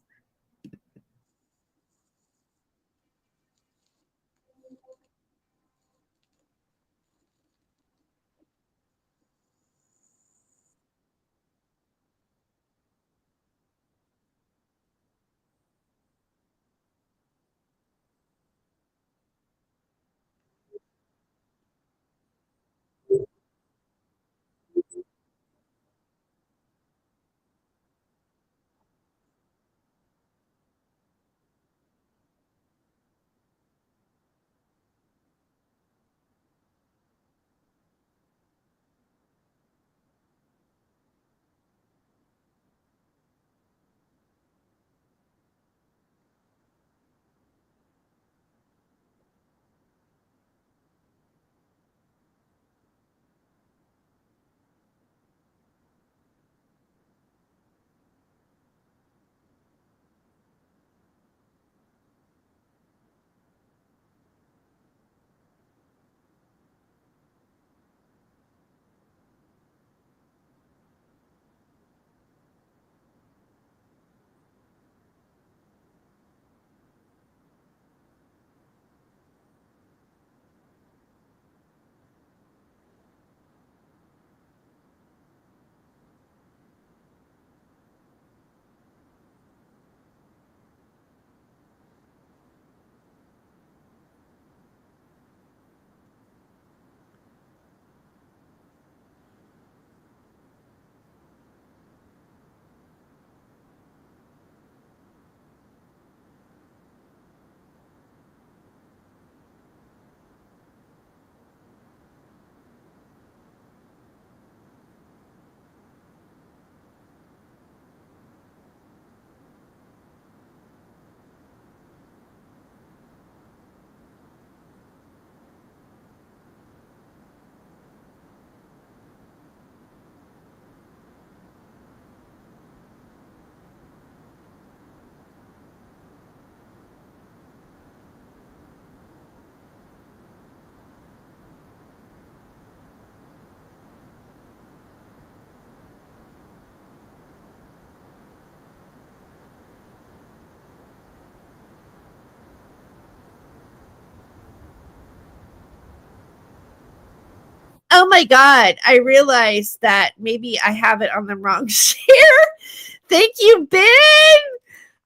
Speaker 3: Oh my God. I realized that maybe I have it on the wrong share. Thank you, Ben.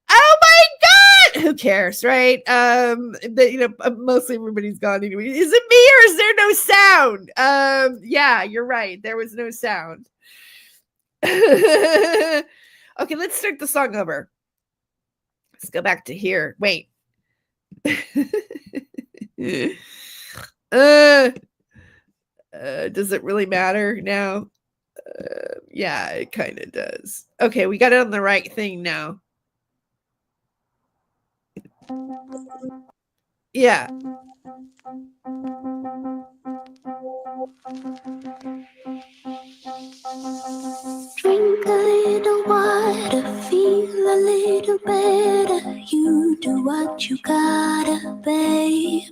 Speaker 3: Oh my God. Who cares, right? Mostly everybody's gone anyway. Is it me or is there no sound? Yeah, you're right. There was no sound. Okay, let's start the song over. Let's go back to here. Wait. Does it really matter now? Yeah, it kind of does. Okay, we got it on the right thing now. Yeah.
Speaker 2: Drink a little water, feel a little better. You do what you gotta, babe.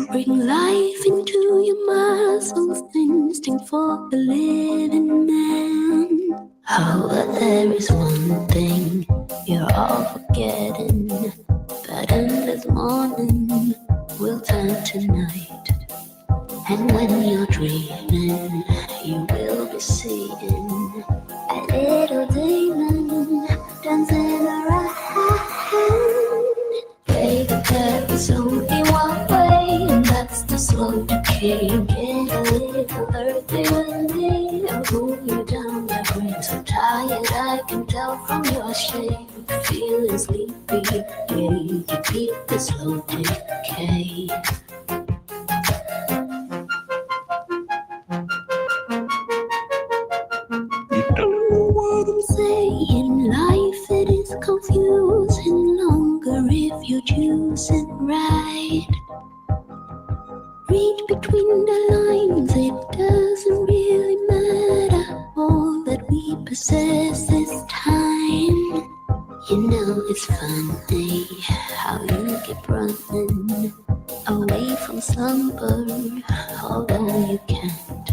Speaker 2: Bring life into your muscles, instinct for the living man. Oh, but there is one thing you're all forgetting. That endless morning will turn to night. And when you're dreaming, you will be seeing a little demon dancing around. Baby, there is only one way, and that's the slow decay. Get a little earthy with me, I'll pull you down the green. So tired, I can tell from your shape. Feeling sleepy, yeah, you beat the slow decay. What I'm saying, life it is confusing longer if you choose it right. Read between the lines, it doesn't really matter. All that we possess is time. You know it's funny how you keep running away from slumber, although you can't.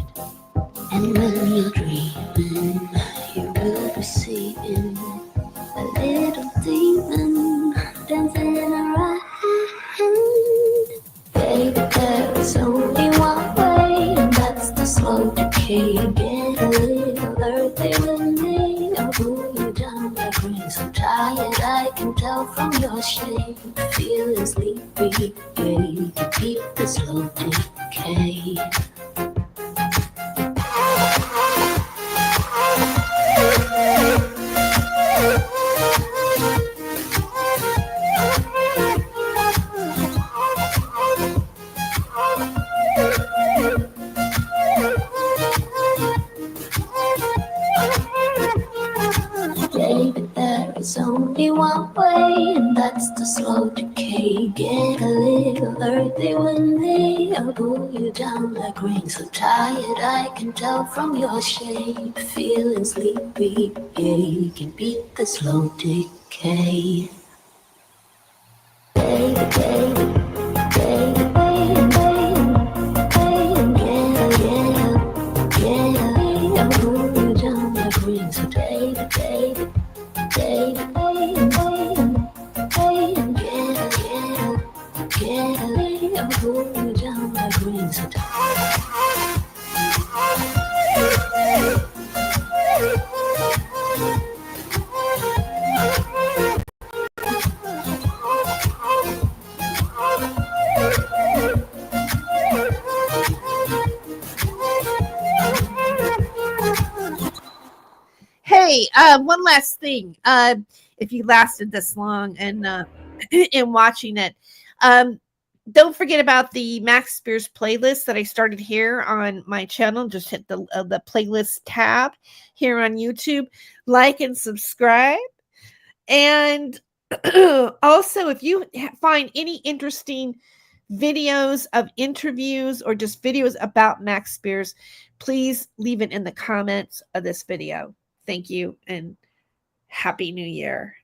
Speaker 2: And when you're dreaming, you will be seeing a little demon dancing around. Baby, there is only one way, and that's the slow decay. Get a little earthy with me, I'll pull you down the green. So tired, I can tell from your shape. Feeling sleepy, yeah, you can beat the slow decay. Baby, there is only one way, and that's the slow decay. Get a little earthy with me, I'll pull you down like rain. So tired, I can tell from your shape. Feeling sleepy, yeah, you can beat the slow decay. Baby, baby, baby, baby, baby, I'll pull you down like rain. So baby, baby, baby, I'll pull you down like rain. So
Speaker 3: Hey, one last thing. If you lasted this long and in watching it, don't forget about the Max Spears playlist that I started here on my channel. Just hit the playlist tab here on YouTube. Like and subscribe. And also, if you find any interesting videos of interviews or just videos about Max Spears, please leave it in the comments of this video. Thank you and Happy New Year.